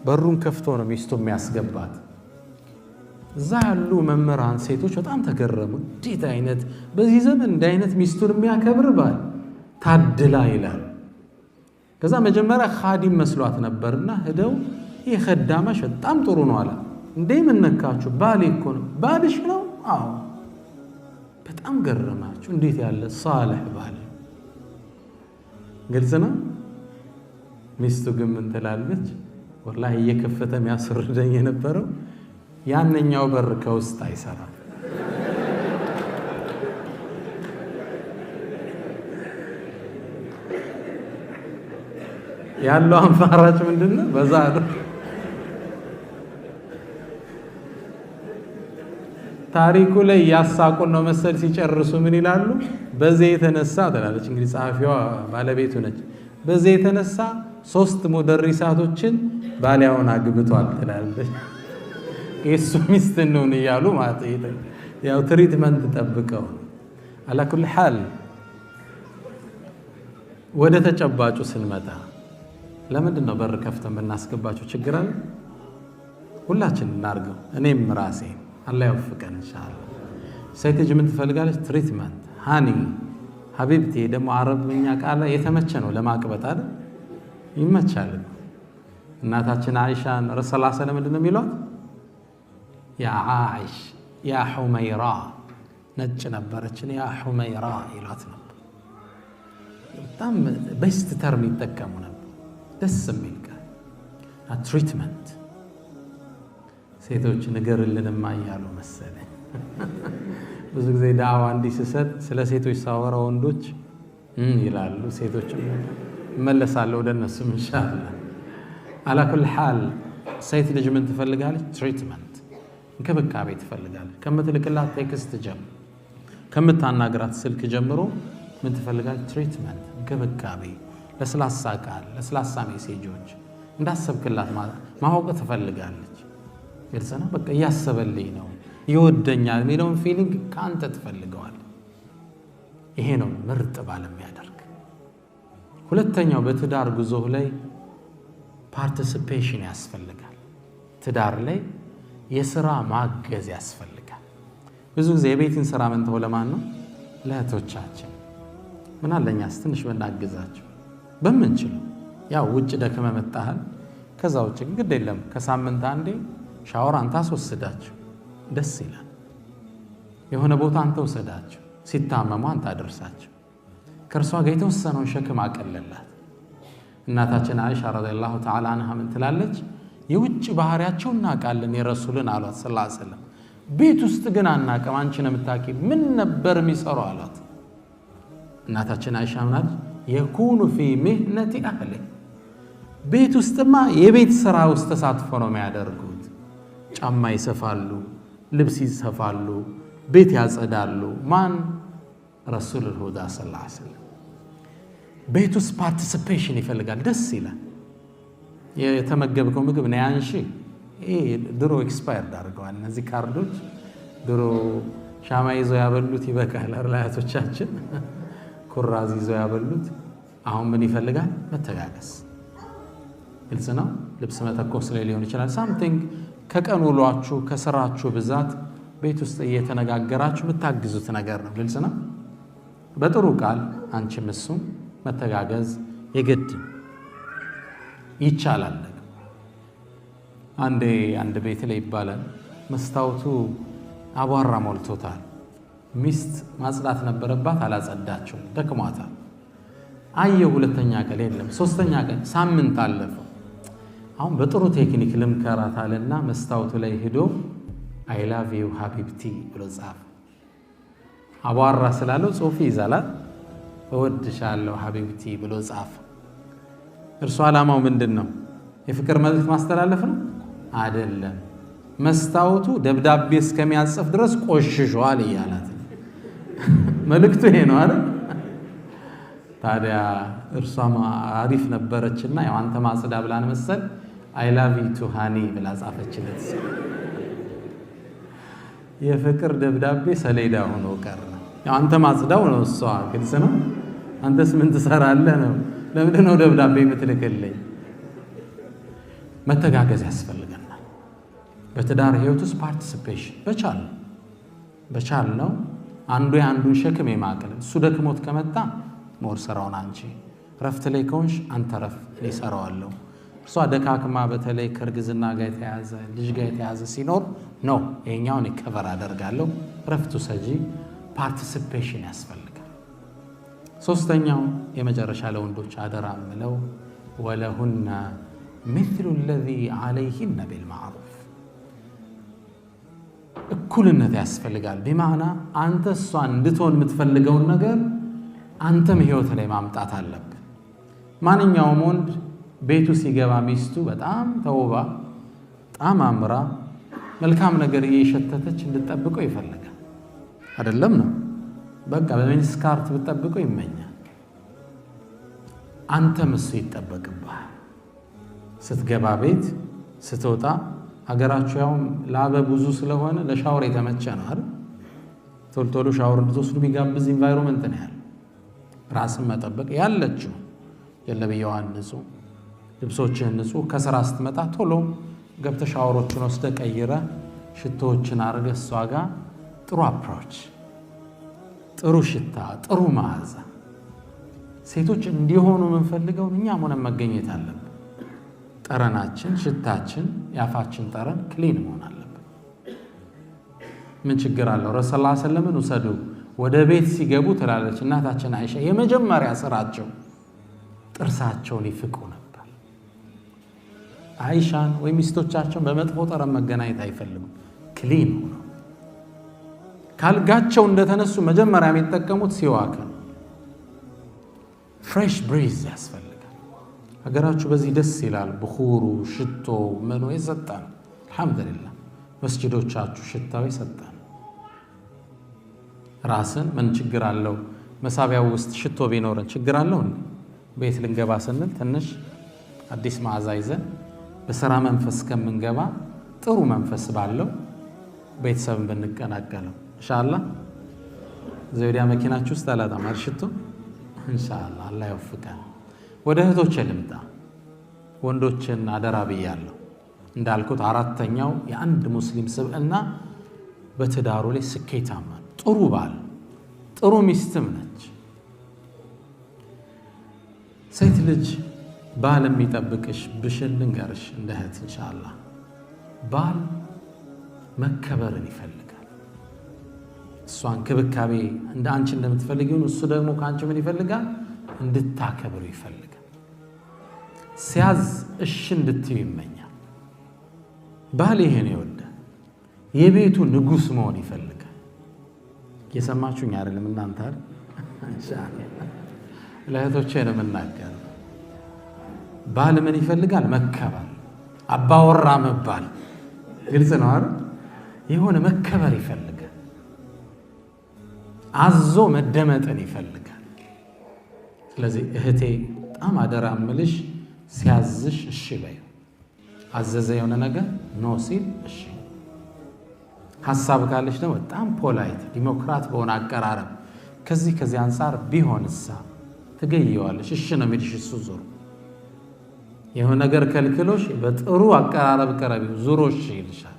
በሩን ከፍቶ ነው ሚስቱ የሚያስገባት። እዛ ያሉ መምህራን ሴቶች በጣም ተገረሙ። እንዴት አይነት በዚህ ዘመን እንደ አይነት ሚስቱን የሚያከብር ባል ታድላ ይላል። ከዛ መጀመሪያ ኻዲም መስሏት ነበርና ሄደው ይህ ኸዳማሽ በጣም ጥሩ ነው አለ። እንዴ ምን ነካችሁ? ባሌ እኮ ነው። ባልሽ ነው? አዎ። በጣም ገረማችሁ። እንዴት ያለ ሷሊህ ባል ግልጽ ነው። ሚስቱ ግን ምን ትላለች? ወላሂ እየከፈተ የሚያስወርደኝ የነበረው ያንኛው በር ከውስጥ አይሰራም። ያለው አማራጭ ምንድነው? በዛ ነው። ታሪኩ ላይ ያሳቁን ነው መሰል ሲጨርሱ ምን ይላሉ? በዚህ የተነሳ ትላለች እንግዲህ ጸሐፊዋ ባለቤቱ ነች። በዚህ የተነሳ 3 ሙደሪሳቶችን ባሊያውን አግብቷል ትላለች። የሱ ሚስት ነው እያሉ ማለት ያው ትሪትመንት ጠብቀው አላ ኩል ሐል። ወደ ተጨባጩ ስንመጣ ለምንድን ነው በር ከፍተን ብናስገባቸው ችግር አለ? ሁላችን እናርገው። እኔም ራሴ አላህ ይወፍቀን ኢንሻአላህ። ሴት ልጅ ምን ትፈልጋለች? ትሪትመንት ሃኒ ሀቢብቲ። ደግሞ አረብኛ ቃል የተመቸ ነው ለማቅበጥ አይደል? ይመቻል። እናታችን አይሻን ረሱል ሰለላሁ ዐለይሂ ወሰለም ምንድን ነው የሚሏት? ያ አይሽ ያ ሁመይራ፣ ነጭ ነበረችን፣ ያ ሁመይራ ይሏት ነበር። በጣም ቤስት ተርም ይጠቀሙ ነበር። ደስ የሚል ቃል ትሪትመንት። ሴቶች ንገርልንማ እያሉ መሰለኝ ብዙ ጊዜ ዳዕዋ እንዲህ ስሰጥ ስለ ሴቶች ሳወራ ወንዶች ይላሉ፣ ሴቶች እመለሳለሁ ወደ እነሱም ኢንሻአላህ። አላ ኩል ሐል ሴት ልጅ ምን ትፈልጋለች? ትሪትመንት፣ እንክብካቤ ትፈልጋለች። ከምትልክላት ቴክስት ጀምሮ ከምታናግራት ስልክ ጀምሮ ምን ትፈልጋለች? ትሪትመንት፣ እንክብካቤ፣ ለስላሳ ቃል፣ ለስላሳ ሜሴጆች እንዳሰብክላት ማወቅ ትፈልጋለች። ግልጽ ነው። በቃ እያሰበልኝ ነው ይወደኛል የሚለውን ፊሊንግ ከአንተ ትፈልገዋል። ይሄ ነው ምርጥ ባል የሚያደርግ። ሁለተኛው በትዳር ጉዞህ ላይ ፓርቲሲፔሽን ያስፈልጋል። ትዳር ላይ የሥራ ማገዝ ያስፈልጋል። ብዙ ጊዜ የቤትን ሥራ መንተው ለማን ነው? ለእህቶቻችን። ምን አለኛስ ትንሽ ብናግዛቸው በምንችለው። ያው ውጭ ደክመ መጣሃል፣ ከዛ ውጭ ግድ የለም ከሳምንት አንዴ ሻወር አንተ አስወስዳቸው፣ ደስ ይላል። የሆነ ቦታ አንተ ወሰዳቸው፣ ሲታመሙ አንተ አደርሳቸው። ከእርሷ ጋር የተወሰነውን ሸክም አቀለላት። እናታችን አይሻ ረዲየላሁ ተዓላ አንሃ ምን ትላለች? የውጭ ባህሪያቸው እናውቃለን የረሱልን አሏት ሰለላሁ ዐለይሂ ወሰለም። ቤት ውስጥ ግን አናውቅም፣ አንቺ ነው የምታውቂው። ምን ነበር የሚሰሩ አሏት። እናታችን አይሻ ምናለች? የኩኑ ፊ ሚህነቲ አህሊ፣ ቤት ውስጥማ የቤት ስራ ውስጥ ተሳትፎ ነው የሚያደርጉት። ጫማ ይሰፋሉ፣ ልብስ ይሰፋሉ፣ ቤት ያጸዳሉ። ማን? ረሱሉል ሁዳ ሰለላሁ ዐለይሂ ወሰለም። ቤት ውስጥ ፓርቲሲፔሽን ይፈልጋል። ደስ ይላል። የተመገብከው ምግብ ነው ያንሺ። ይሄ ድሮ ኤክስፓየርድ አድርገዋል እነዚህ ካርዶች። ድሮ ሻማ ይዘው ያበሉት ይበቃል። አያቶቻችን ኩራዝ ይዘው ያበሉት። አሁን ምን ይፈልጋል? መተጋገስ። ግልጽ ነው። ልብስ መተኮስ ላይ ሊሆን ይችላል። ሳምቲንግ ከቀን ውሏችሁ ከስራችሁ ብዛት ቤት ውስጥ እየተነጋገራችሁ የምታግዙት ነገር ነው። ግልጽ ነው። በጥሩ ቃል አንቺም እሱም መተጋገዝ የግድ ይቻላል። አንድ ቤት ላይ ይባላል መስታወቱ አቧራ ሞልቶታል። ሚስት ማጽዳት ነበረባት፣ አላጸዳችው፣ ደክሟታል። አየው ሁለተኛ ቀን የለም፣ ሶስተኛ ቀን፣ ሳምንት አለፈው። አሁን በጥሩ ቴክኒክ ልምከራት አለና መስታወቱ ላይ ሄዶ አይ ላቭ ዩ ሀቢብቲ ብሎ ጻፈ። አቧራ ስላለው ጽሑፍ ይዛላል። እወድሻለሁ ሀቢብቲ ብሎ ጻፈ። እርሱ ዓላማው ምንድን ነው? የፍቅር መልእክት ማስተላለፍ ነው አይደለም። መስታወቱ ደብዳቤ እስከሚያጽፍ ድረስ ቆሽሿል እያላት መልእክቱ ይሄ ነው አይደል? ታዲያ እርሷም አሪፍ ነበረችና ያው አንተ ማጽዳ ብላን መሰል አይ ላቭ ዩ ቱ ሃኒ ብላ ጻፈችለት። የፍቅር ደብዳቤ ሰሌዳ ሆኖ ቀረ። ያው አንተ ማጽዳው ነው እሷ። ግልጽ ነው። አንተስ ምን ትሰራለህ ነው። ለምንድን ነው ደብዳቤ የምትልክልኝ? መተጋገዝ ያስፈልገናል። በትዳር ህይወት ውስጥ ፓርቲሲፔሽን በቻል ነው። አንዱ የአንዱን ሸክም የማቅለል። እሱ ደክሞት ከመጣ ሞር ስራውን አንቺ፣ ረፍት ላይ ከሆንሽ አንተ ረፍ ሊሰራዋለሁ። እርሷ ደካክማ በተለይ ከእርግዝና ጋር የተያዘ ልጅ ጋር የተያዘ ሲኖር ነው ይሄኛውን ከቨር አደርጋለሁ። ረፍቱ ሰጂ ፓርቲሲፔሽን ያስፈልጋል። ሶስተኛው የመጨረሻ ለወንዶች አደራ ምለው ወለሁና مثل الذي عليهن بالمعروف እኩልነት ያስፈልጋል። በማዕና አንተ እሷን እንድትሆን የምትፈልገውን ነገር አንተም ህይወት ላይ ማምጣት አለብህ። ማንኛውም ወንድ ቤቱ ሲገባ ሚስቱ በጣም ተውባ በጣም አምራ መልካም ነገር እየሸተተች እንድትጠብቀው ይፈልጋል አይደለም ነው? በቃ በሚኒስካርት ብትጠብቀው ይመኛል። አንተም እሱ ይጠበቅብሃል። ስትገባ ቤት ስትወጣ ሀገራችሁ ያው ላበ ብዙ ስለሆነ ለሻወር የተመቸ ነው አይደል? ቶሎ ሻወር እንድትወስዱ ቢጋብዝ ኢንቫይሮንመንት ነው ያለው። ራስን መጠበቅ ያለችው የለብየዋን ንጹህ ልብሶችን ንጹህ ከስራ ስትመጣ ቶሎ ገብተ ሻወሮችን ወስደ ቀይረ ሽቶዎችን አርገ እሷ ጋር ጥሩ አፕሮች፣ ጥሩ ሽታ፣ ጥሩ መዓዛ ሴቶች እንዲሆኑ የምንፈልገው እኛም ሆነን መገኘት አለብን። ጠረናችን፣ ሽታችን፣ ያፋችን ጠረን ክሊን መሆን አለበት። ምን ችግር አለው? ረሱል ሰለላሁ ዐለይሂ ወሰለም ውሰዱ ወደ ቤት ሲገቡ ትላለች እናታችን አይሻ የመጀመሪያ ስራቸው ጥርሳቸውን ይፍቁ ነበር። አይሻን ወይ ሚስቶቻቸውን በመጥፎ ጠረን መገናኘት አይፈልጉም። ክሊን ነው። ካልጋቸው እንደተነሱ መጀመሪያ የሚጠቀሙት ሲዋክ ነው። ፍሬሽ ብሪዝ ያስፈልጋል። ሀገራችሁ በዚህ ደስ ይላል። ብኹሩ ሽቶ ምኑ የሰጠን አልሐምዱሊላህ። መስጂዶቻችሁ ሽታው የሰጠን። ራስን ምን ችግር አለው? መሳቢያው ውስጥ ሽቶ ቢኖረን ችግር አለው? ቤት ልንገባ ስንል ትንሽ አዲስ መዓዛ ይዘን በሥራ መንፈስ ከምንገባ ጥሩ መንፈስ ባለው ቤተሰብን ብንቀናቀለው ኢንሻአላህ። ዘውዲያ መኪናችሁ ውስጥ አላጣም ሽቶ ኢንሻአላህ። አላህ ይወፍቀን። ወደ እህቶቼ ልምጣ። ወንዶችን አደራ ብያለሁ። እንዳልኩት አራተኛው የአንድ ሙስሊም ስብዕና በትዳሩ ላይ ስኬታማ ጥሩ ባል ጥሩ ሚስትም ነች። ሴት ልጅ ባል የሚጠብቅሽ ብሽን ልንገርሽ እንደ እህት ኢንሻአላህ። ባል መከበርን ይፈልጋል። እሷን ክብካቤ እንደ አንቺ እንደምትፈልጊው እሱ ደግሞ ከአንቺ ምን ይፈልጋል? እንድታከብሩ ይፈልጋል። ሲያዝ እሺ እንድትዩ ይመኛል። ባል ይሄን ይወዳል። የቤቱ ንጉስ መሆን ይፈልጋል። እየሰማችሁኝ አይደለም እናንተ አይደል? ኢንሻአላህ ለእህቶቼ ነው የምናገረው። ባል ምን ይፈልጋል? መከበር፣ አባወራ መባል። ግልጽ ነው አይደል? የሆነ መከበር ይፈልጋል። አዞ መደመጥን ይፈልጋል። ስለዚህ እህቴ በጣም አደራ እምልሽ ሲያዝሽ እሺ በይ። አዘዘ የሆነ ነገር ኖ ሲል እሺ። ሐሳብ ካለሽ ደግሞ በጣም ፖላይት ዲሞክራት በሆነ አቀራረብ ከዚህ አንፃር ቢሆንሳ ትገየዋለሽ። እሺ ነው የሚልሽ እሱ ዞሮ የሆነ ነገር ከልክሎሽ በጥሩ አቀራረብ ቀረቢው ዙሮ እሺ ይልሻል።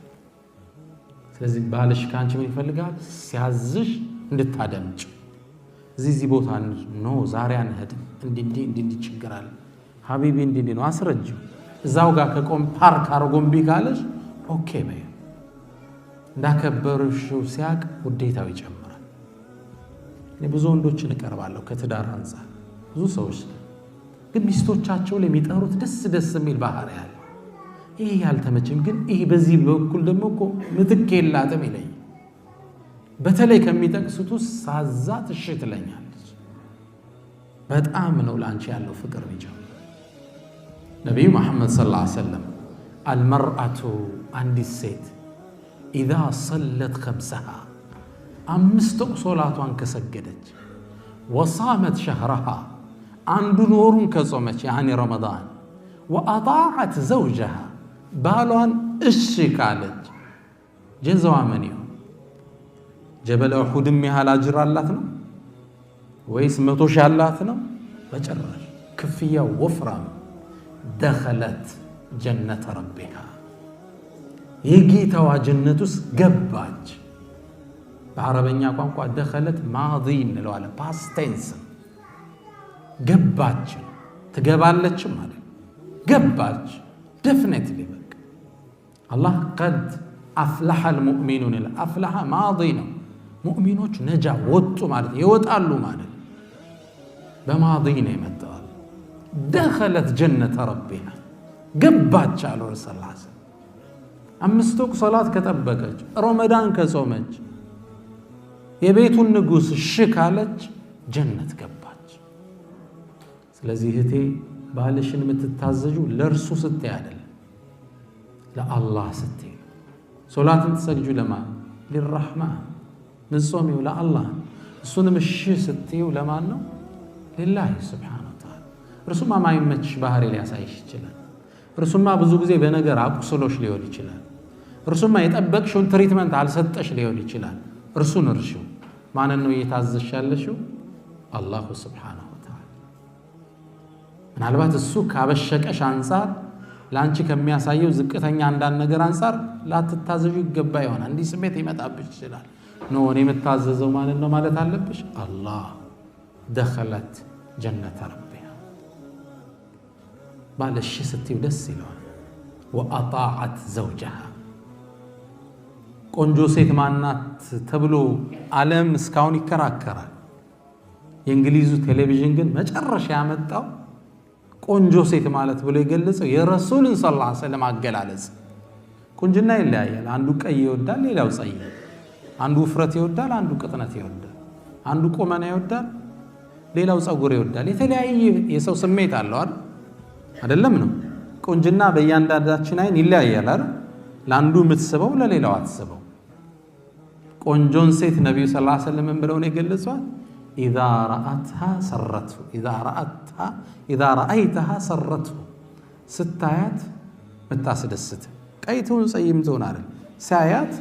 ስለዚህ ባልሽ ካንቺ ምን ይፈልጋል? ሲያዝሽ እንድታደምጭ። እዚህ ቦታ ነው ዛሬ አንሄድም እንዲህ ችግር አለ ሀቢቢ እንዲህ ነው አስረጅው። እዛው ጋር ከቆም ፓርክ አርጎምቢ ካለሽ ኦኬ በይ። እንዳከበርሽው ሲያቅ ውዴታው ይጨምራል። እኔ ብዙ ወንዶችን እቀርባለሁ ከትዳር አንፃር ብዙ ሰዎች ግን ሚስቶቻቸው ላይ የሚጠሩት ደስ የሚል ባህሪ ያለ ይሄ ያልተመቸኝ ግን ይሄ በዚህ በኩል ደግሞ እኮ ምትክ የላትም ይለኝ። በተለይ ከሚጠቅሱት ውስጥ ሳዛት እሺ ትለኛለች። በጣም ነው ላንቺ ያለው ፍቅር ነው። ነብዩ መሐመድ ሰለላሁ ዐለይሂ ወሰለም አልመርአቱ አንዲት ሴት ኢዛ ሰለት ኸምሰሃ አምስት ሶላቷን ከሰገደች ወሳመት ሸህረሃ አንዱን ወሩን ከጾመች ያኒ ረመዳን ወአጣዐት ዘውጀሃ ባሏን እሺ ካለች ጀዛዋ ምን ይሁን? ጀበለ ኡሁድም ያህል አጅር አላት ነው ወይስ 100 ሺህ አላት ነው? በጭራሽ። ክፍያው ወፍራም። ደኸለት ጀነተ ረቢሃ የጌታዋ ጀነት ውስጥ ገባች። በአረበኛ ቋንቋ ደኸለት ማዲ እንለዋለን፣ ፓስት ቴንስ። ገባች ትገባለች ማለት ገባች። ዴፊኒትሊ በቃ አላህ ቀድ አፍለሐ አልሙእሚኑን አፍለሐ ማዲ ነው። ሙእሚኖች ነጃ ወጡ ማለት ይወጣሉ ማለት በማዲ ነው የመጣው دخلت جنة ربها ገባች አሉ ረሱል ሰለላሁ ዐለይሂ ወሰለም 5 ወቅት ሶላት ከጠበቀች ረመዳን ከጾመች የቤቱን ንጉስ ሽካለች ጀነት ገባች ስለዚህ እህቴ ባልሽን የምትታዘዡ ለርሱ ስትይ አይደለም ለአላህ ስትይ ሶላትን ትሰግጁ ለማን ለልረህማን ንጾሚው ለአላህ እሱንም እሺ ስትዩ ለማን ነው ለላህ ሱብሃነሁ ወተዓላ እርሱማ ማይመችሽ ባህሪ ሊያሳይሽ ይችላል እርሱማ ብዙ ጊዜ በነገር አቁስሎሽ ሊሆን ይችላል እርሱማ የጠበቅሽውን ትሪትመንት አልሰጠሽ ሊሆን ይችላል እርሱን እርሺው ማንን ነው እየታዘዝሽ ያለሽው አላሁ ሱብሃነሁ ወተዓላ ምናልባት እሱ ካበሸቀሽ አንፃር ላንቺ ከሚያሳየው ዝቅተኛ አንዳንድ ነገር አንፃር ላትታዘዡ ይገባ ይሆናል እንዲህ ስሜት ይመጣብሽ ይችላል ነው እኔ የምታዘዘው ማለት ነው ማለት አለብሽ አላህ دخلت جنة ربها ባልሽ ስትይ ደስ ይለዋል وأطاعت زوجها ቆንጆ ሴት ማናት ተብሎ ዓለም እስካሁን ይከራከራል የእንግሊዙ ቴሌቪዥን ግን መጨረሻ ያመጣው ቆንጆ ሴት ማለት ብሎ የገለጸው የረሱልን ሰለላሁ ዐለይሂ ወሰለም አገላለጽ ቁንጅና ይለያያል አንዱ ቀይ ይወዳል ሌላው ጸይም አንዱ ውፍረት ይወዳል አንዱ ቅጥነት ይወዳል አንዱ ቁመና ይወዳል ሌላው ጸጉር ይወዳል የተለያየ የሰው ስሜት አለው አይደለም ነው ቁንጅና በእያንዳንዳችን አይን ይለያያል አይደል ለአንዱ የምትስበው ለሌላው አትስበው ቆንጆን ሴት ነብዩ ሰለላሁ ዐለይሂ ወሰለም ብለው ነው የገለጿት إذا رأتها سرته إذا رأيتها سرته ستايات متاسدست قيتون صيمتون አይደል ሳያት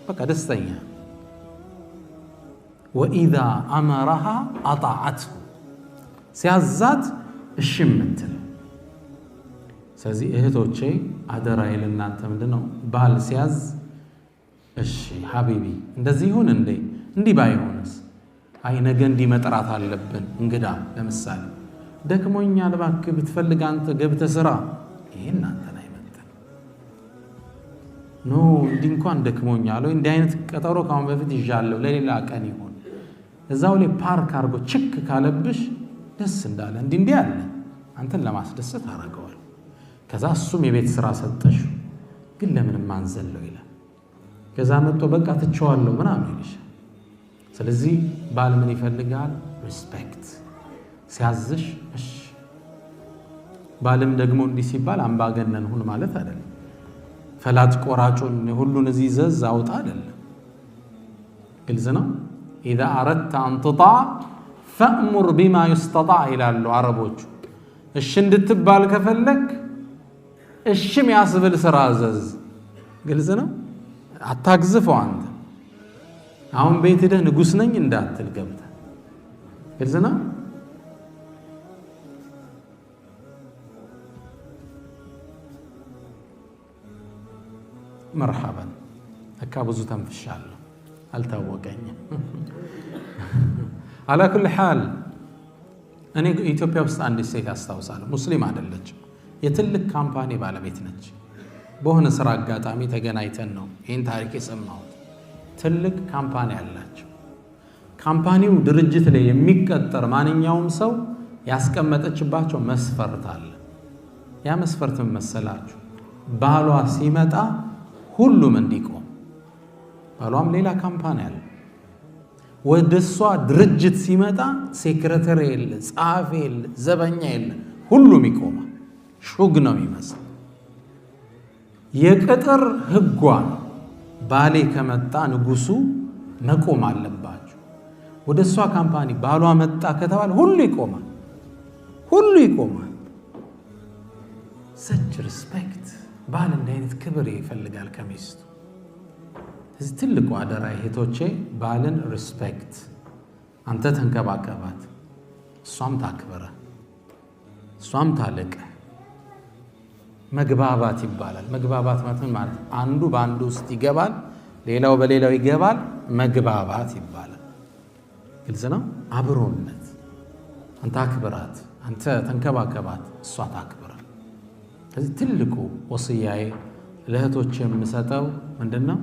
በቃ ደስተኛ وإذا أمرها أطاعته ሲያዛት እሺ ምትል ስለዚህ እህቶቼ አደራዬ ለእናንተ ምንድነው ባል ሲያዝ እሺ ሐቢቢ እንደዚህ ይሁን እንዲህ ባይሆንስ አይ ነገ እንዲህ መጥራት አለብን እንግዳ ለምሳሌ ደክሞኛል እባክህ ብትፈልግ አንተ ገብተህ ስራ ይሄ እናንተን አይመጣም ኖ እንዲህ እንኳን ደክሞኛል ወይ እንዲህ አይነት ቀጠሮ ካሁን በፊት ይዣለሁ ለሌላ ቀን ይሁን እዛው ላይ ፓርክ አድርጎ ችክ ካለብሽ ደስ እንዳለ እንዲህ አለ አንተን ለማስደሰት አረጋዋል ከዛ እሱም የቤት ስራ ሰጠሽ ግን ለምን ማንዘለው ይላል ከዛ መጥቶ በቃ ትቸዋለሁ ምናምን ይልሽ ስለዚህ ባል ምን ይፈልጋል ሪስፔክት ሲያዝሽ እሺ ባልም ደግሞ እንዲህ ሲባል አምባገነን ሁን ማለት አይደለም ፈላጭ ቆራጩን ሁሉን እዚህ ዘዝ አውጣ አይደለም ግልጽ ነው إذا أردت أن تطاع فأمر بما يستطاع ይላሉ አረቦቹ እሺ እንድትባል ከፈለክ እሺ የሚያስብል ስራ አዘዝ ግልጽ ነው አታግዝፈው አንተ አሁን ቤት ሄደህ ንጉስ ነኝ እንዳትል ገብተህ ግልጽ ነው مرحبا አካብዙ ተንፍሻለሁ አልታወቀኝም على كل حال እኔ ኢትዮጵያ ውስጥ አንድ ሴት አስታውሳለሁ ሙስሊም አይደለችም የትልቅ ካምፓኒ ባለቤት ነች በሆነ ስራ አጋጣሚ ተገናኝተን ነው ይሄን ታሪክ የሰማሁት ትልቅ ካምፓኒ አላቸው ካምፓኒው ድርጅት ላይ የሚቀጠር ማንኛውም ሰው ያስቀመጠችባቸው መስፈርት አለ ያ መስፈርት መሰላችሁ ባሏ ሲመጣ ሁሉም እንዲቆም ባሏም ሌላ ካምፓኒ አለ ወደሷ ድርጅት ሲመጣ ሴክሬታሪ የለ ጻፊ የለ ዘበኛ የለ ሁሉም ይቆማል ሹግ ነው የሚመስል የቅጥር ህጓ ባሌ ከመጣ ንጉሱ መቆም አለባቸው ወደሷ ካምፓኒ ባሏ መጣ ከተባለ ሁሉ ይቆማል such respect ባል እንዲህ አይነት ክብር ይፈልጋል ከሚስቱ እዚህ ትልቁ አደራ እህቶቼ ባልን ሪስፔክት አንተ ተንከባከባት እሷም ታክብረ እሷም ታለቀ መግባባት ይባላል መግባባት ማለት አንዱ በአንዱ ውስጥ ይገባል ሌላው በሌላው ይገባል መግባባት ይባላል ግልጽ ነው አብሮነት አንተ አክብራት አንተ ተንከባከባት እሷ ታክብረ ስለዚህ ትልቁ ወሲያዬ ለእህቶቼ የምሰጠው ምንድነው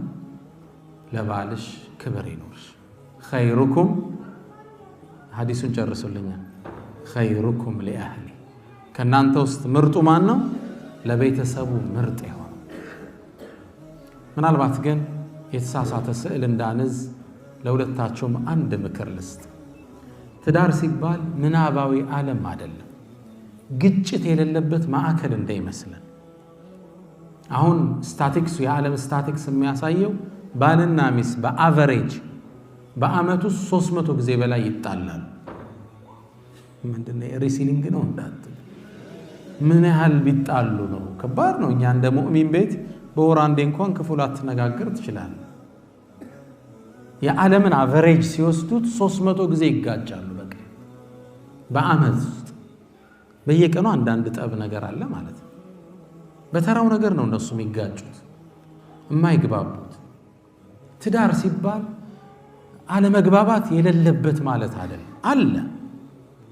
ለባልሽ ክብር ይኖርሽ ኸይሩኩም ሐዲሱን ጨርሱልኛል። ኸይሩኩም ሊአህሊ ከናንተ ውስጥ ምርጡ ማን ነው? ለቤተሰቡ ምርጥ የሆነ። ምናልባት ግን የተሳሳተ ስዕል እንዳንዝ ለሁለታቸውም አንድ ምክር ልስጥ። ትዳር ሲባል ምናባዊ ዓለም አይደለም፣ ግጭት የሌለበት ማዕከል እንዳይመስለን። አሁን ስታቲክሱ የዓለም ስታቲክስ የሚያሳየው ባልና ሚስት በአቨሬጅ በአመቱ 300 ጊዜ በላይ ይጣላሉ። ምንድነው ሪሲሊንግ ነው እንዳት ምን ያህል ቢጣሉ ነው? ከባድ ነው። እኛ እንደ ሙእሚን ቤት በወር አንዴ እንኳን ክፉ ላትነጋገር ትችላለህ። የዓለምን አቨሬጅ ሲወስዱት 300 ጊዜ ይጋጫሉ። በቃ በአመት ውስጥ በየቀኑ አንዳንድ ጠብ ነገር አለ ማለት ነው። በተራው ነገር ነው እነሱ የሚጋጩት የማይግባቡት። ትዳር ሲባል አለመግባባት የሌለበት ማለት አይደለም። አለ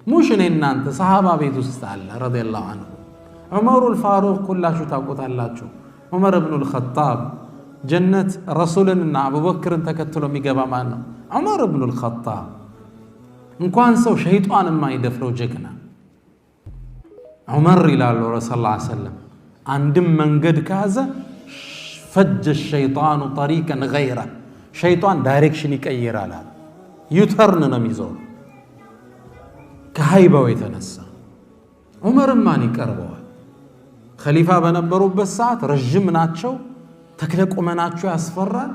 ሙሽ እኔ እናንተ ሰሃባ ቤት ውስጥ አለ ረዲየላሁ ዐንሁ ዑመሩል ፋሩቅ ሁላችሁ ታውቁታላችሁ። ዑመር ኢብኑል ኸጣብ ጀነት ረሱልንና አቡበክርን ተከትሎ የሚገባ ማን ነው? ዑመር ኢብኑል ኸጣብ። እንኳን ሰው ሸይጣን የማይደፍረው ጀግና ዑመር ይላሉ ረሱል ሰለላሁ ዐለይሂ ወሰለም። አንድም መንገድ ከያዘ ፈጀ ሸይጣኑ ጠሪቀን ገይረ ሸይጣን ዳይሬክሽን ይቀይራል፣ ዩተርን ነው የሚዞር ከሃይባው የተነሳ። ዑመርን ማን ይቀርበዋል? ኸሊፋ በነበሩበት ሰዓት ረጅም ናቸው፣ ተክለ ቁመናቸው ያስፈራል።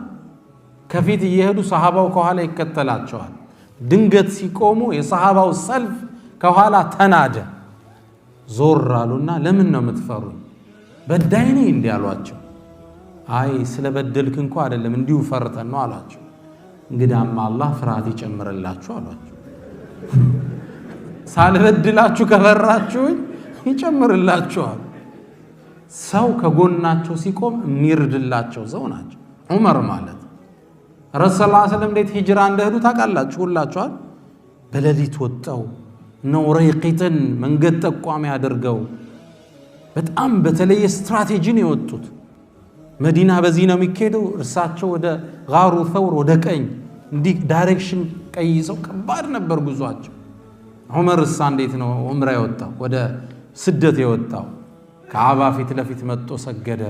ከፊት እየሄዱ ሰሃባው ከኋላ ይከተላቸዋል። ድንገት ሲቆሙ የሰሃባው ሰልፍ ከኋላ ተናደ። ዞር አሉና ለምን ነው የምትፈሩኝ? በዳይ ነኝ እንዲህ አሏቸው። አይ ስለበደልክ እንኳ አይደለም እንዲሁ ፈርተን ነው አሏቸው። እንግዳማ አላህ ፍርሃት ይጨምርላችሁ አሏቸው። ሳልበድላችሁ ከፈራችሁኝ ይጨምርላችኋል። ሰው ከጎናቸው ሲቆም የሚርድላቸው ሰው ናቸው ዑመር ማለት። ረሱል ሰለላሁ ዐለይሂ ወሰለም እንዴት ሂጅራ እንደሄዱ ታውቃላችሁ ሁላችኋል። በሌሊት ወጣው ነው ረይቂትን መንገድ ጠቋሚ አድርገው በጣም በተለየ ስትራቴጂ ነው የወጡት። መዲና በዚህ ነው የሚካሄደው፣ እርሳቸው ወደ ጋሩ ተውር ወደ ቀኝ እንዲህ ዳይሬክሽን ቀይሰው ከባድ ነበር ጉዟቸው። ዑመር እሳ እንዴት ነው ዑምራ የወጣው ወደ ስደት የወጣው? ከዓባ ፊት ለፊት መጥቶ ሰገደ።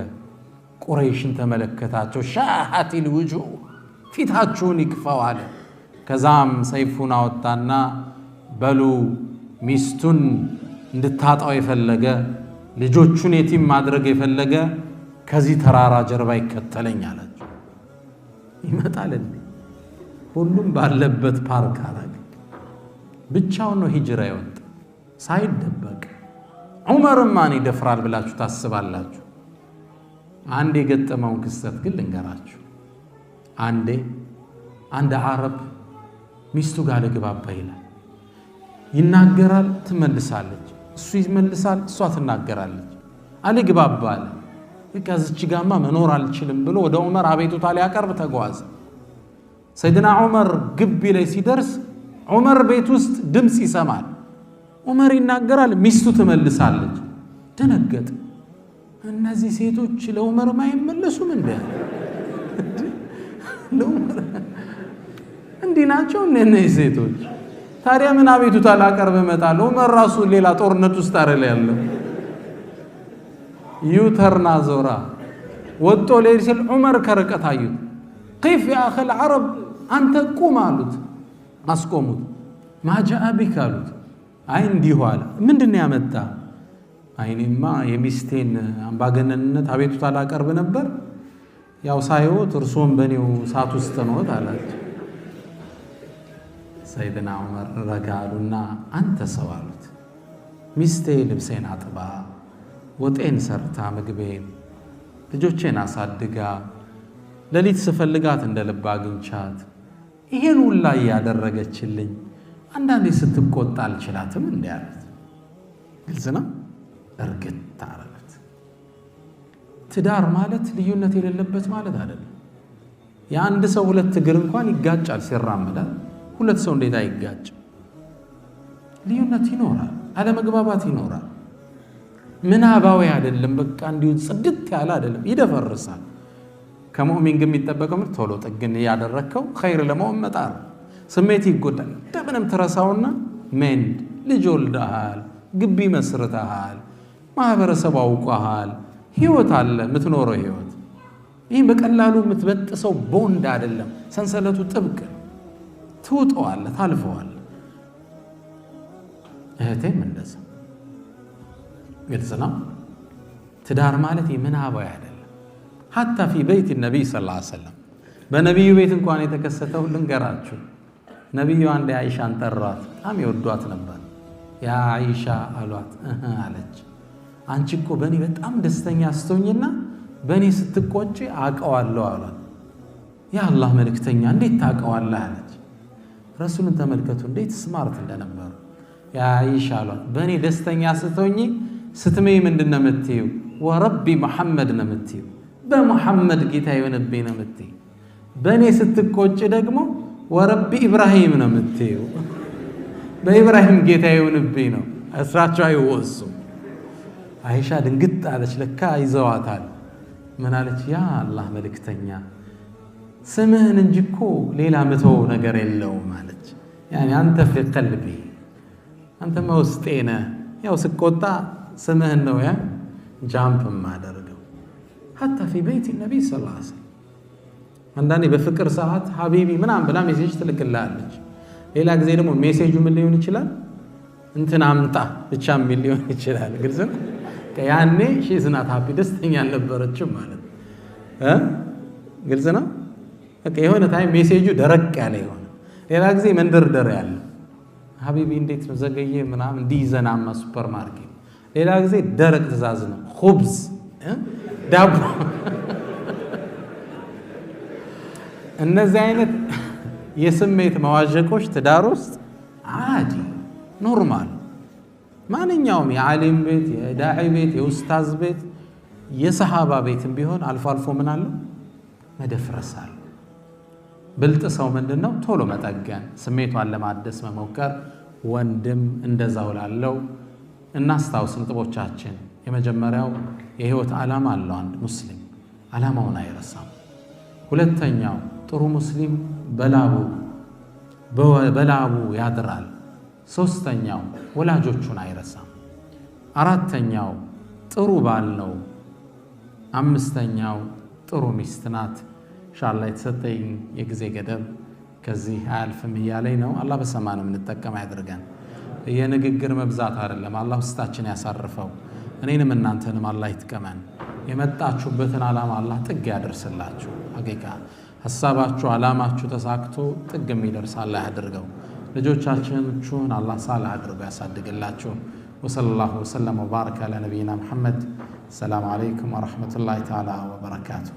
ቁረይሽን ተመለከታቸው። ሻሃቲል ውጁህ ፊታችሁን ይክፋው አለ። ከዛም ሰይፉን አወጣና በሉ ሚስቱን እንድታጣው የፈለገ ልጆቹን የቲም ማድረግ የፈለገ ከዚህ ተራራ ጀርባ ይከተለኝ አላቸው። ይመጣል እንዴ? ሁሉም ባለበት ፓርክ አረገ። ብቻውን ነው ሂጅራ የወጣ ሳይደበቅ። ዑመርን ማን ይደፍራል ብላችሁ ታስባላችሁ? አንድ የገጠመውን ክስተት ግን ልንገራችሁ። አንድ አረብ ሚስቱ ጋር ልግባባ ይላል። ይናገራል፣ ትመልሳለች፣ እሱ ይመልሳል፣ እሷ ትናገራለች። አልግባባ አለ። በቃ እዚች ጋማ መኖር አልችልም ብሎ ወደ ዑመር አቤቱታ ሊያቀርብ ተጓዘ። ሰይድና ዑመር ግቢ ላይ ሲደርስ ዑመር ቤት ውስጥ ድምፅ ይሰማል። ዑመር ይናገራል፣ ሚስቱ ትመልሳለች። ደነገጠ። እነዚህ ሴቶች ለዑመር አይመለሱም እንዴ? ለዑመር እንዲህ ናቸው እነዚህ ሴቶች? ታዲያ ምን አቤቱታ ላቀርብ እመጣለሁ? ዑመር ራሱ ሌላ ጦርነት ውስጥ አይደል ያለው። ዩተርና ዞራ ወጥቶ ሌላ ሲል ዑመር ከርቀት አዩት። ቂፍ ያ አኺል ዓረብ አንተ ቁም አሉት። አስቆሙት። ማጃአ ቢክ አሉት። አይ እንዲሁ አለ። ምንድነው ያመጣ? አይኔማ የሚስቴን አምባገነንነት አቤቱታ ላቀርብ ነበር፣ ያው ሳይወት እርሶም በኔው ሳት ውስጥ ነዎት አላቸው። ሰይድና ዑመር ረጋሉና አንተ ሰው አሉት፣ ሚስቴ ልብሴን አጥባ ወጤን ሰርታ ምግቤን ልጆቼን አሳድጋ ሌሊት ስፈልጋት እንደ ልብ አግኝቻት ይሄን ሁላ ያደረገችልኝ አንዳንዴ ስትቆጣ አልችላትም እንዴ አሉት። ግልጽ ነው። እርግጥ አረለት። ትዳር ማለት ልዩነት የሌለበት ማለት አይደለም። የአንድ ሰው ሁለት እግር እንኳን ይጋጫል ሲራመዳል። ሁለት ሰው እንዴት አይጋጭ? ልዩነት ይኖራል፣ አለመግባባት ይኖራል። ምናባዊ አይደለም። በቃ እንዲሁ ጽድት ያለ አይደለም፣ ይደፈርሳል። ከሙእሚን ግን የሚጠበቀው ቶሎ ጥግን ያደረከው ኸይር ለመሆን መጣር። ስሜት ይጎዳል። እንደምንም ትረሳውና ሜንድ ልጅ ወልደሃል፣ ግቢ መስርተሃል፣ ማህበረሰብ አውቀሃል፣ ህይወት አለ የምትኖረው ህይወት። ይህ በቀላሉ የምትበጥሰው ቦንድ አይደለም። ሰንሰለቱ ጥብቅ፣ ትውጠዋለህ፣ ታልፈዋለህ። እህቴም እንደዛ ግልጽ ነው። ትዳር ማለት ምናባዊ አይደለም። ሐታ ፊ በይት ነቢይ ሰለላሁ ዐለይሂ ወሰለም በነቢዩ ቤት እንኳን የተከሰተው ልንገራችሁ። ነቢዩ አንድ አይሻን ጠሯት። በጣም ይወዷት ነበር። ያ አይሻ አሏት። አለች አንቺ እኮ በእኔ በጣም ደስተኛ ስትሆኝና በእኔ ስትቆጪ አውቀዋለሁ አሏት። ያ አላህ መልእክተኛ እንዴት ታውቀዋለህ አለች። ረሱልን ተመልከቱ እንዴት ስማርት እንደነበሩ። ያ አይሻ አሏት በእኔ ደስተኛ ስትሆኝ ስትመይ ምንድን ነው የምትይው? ወረቢ መሐመድ ነው የምትይው። በሙሐመድ ጌታ የሆነብኝ ነው የምትይው። በእኔ ስትቆጭ ደግሞ ወረቢ ኢብራሂም ነው የምትይው። በኢብራሂም ጌታ የሆነብኝ ነው። እስራቸው አይወሱም። አይሻ ድንግጥ አለች። ለካ ይዘዋታል። ምን አለች? ያ አላህ መልእክተኛ ስምህን እንጂ እኮ ሌላ ምተው ነገር የለውም አለች። ያኔ አንተ ፊ ቀልቢ አንተ መውስጤ ነህ። ያው ስቆጣ ስምህን ነው ያ ጃምፕ ማደርገው። ሐታ ፊ በይት ነቢይ ሰለላሁ ዐለይሂ ወሰለም አንዳንዴ በፍቅር ሰዓት ሀቢቢ ምናምን ብላ ሜሴጅ ትልክልሃለች። ሌላ ጊዜ ደግሞ ሜሴጁ ምን ሊሆን ይችላል? እንትን አምጣ ብቻ ምን ሊሆን ይችላል? ግልጽ ነው። ያኔ ሺዝናት ሀቢ ደስተኛ አልነበረችም ማለት ግልጽ ነው። በቃ የሆነ ታይም ሜሴጁ ደረቅ ያለ ይሆነ፣ ሌላ ጊዜ መንደርደር ያለ ሀቢቢ እንዴት ነው ዘገየ ምናምን እንዲይዘናማ ሱፐር ማርኬት። ሌላ ጊዜ ደረቅ ትእዛዝ ነው፣ ኹብዝ ዳቦ። እነዚህ አይነት የስሜት መዋዠቆች ትዳር ውስጥ አዲ ኖርማል። ማንኛውም የዓሊም ቤት፣ የዳዒ ቤት፣ የኡስታዝ ቤት፣ የሰሃባ ቤትም ቢሆን አልፎ አልፎ ምን አለው መደፍረስ አለ። ብልጥ ሰው ምንድነው ቶሎ መጠገን፣ ስሜቷን ለማደስ መሞከር። ወንድም እንደዛው ላለው እናስታውስ ነጥቦቻችን። የመጀመሪያው የህይወት ዓላማ አለው አንድ ሙስሊም፣ ዓላማውን አይረሳም። ሁለተኛው ጥሩ ሙስሊም በላቡ ያድራል። ሶስተኛው ወላጆቹን አይረሳም። አራተኛው ጥሩ ባል ነው። አምስተኛው ጥሩ ሚስት ናት። ኢንሻአላህ የተሰጠኝ የጊዜ ገደብ ከዚህ አያልፍም እያለኝ ነው። አላህ በሰማነው እንጠቀም ያድርገን። የንግግር መብዛት አይደለም፣ አላህ ውስጣችን ያሳርፈው። እኔንም እናንተንም አላህ ይጥቀመን። የመጣችሁበትን ዓላማ አላህ ጥግ ያደርስላችሁ። ሐቂቃ ሐሳባችሁ ዓላማችሁ ተሳክቶ ጥግ የሚደርስ አላህ ያድርገው። ልጆቻችሁን አላህ ሳልህ አድርጎ ያሳድግላችሁ። ወሰለላሁ ወሰለም ወባረከ ዐላ ነቢይና ሙሐመድ። ሰላም አለይኩም ወረሕመቱላሂ ተዓላ ወበረካቱሁ።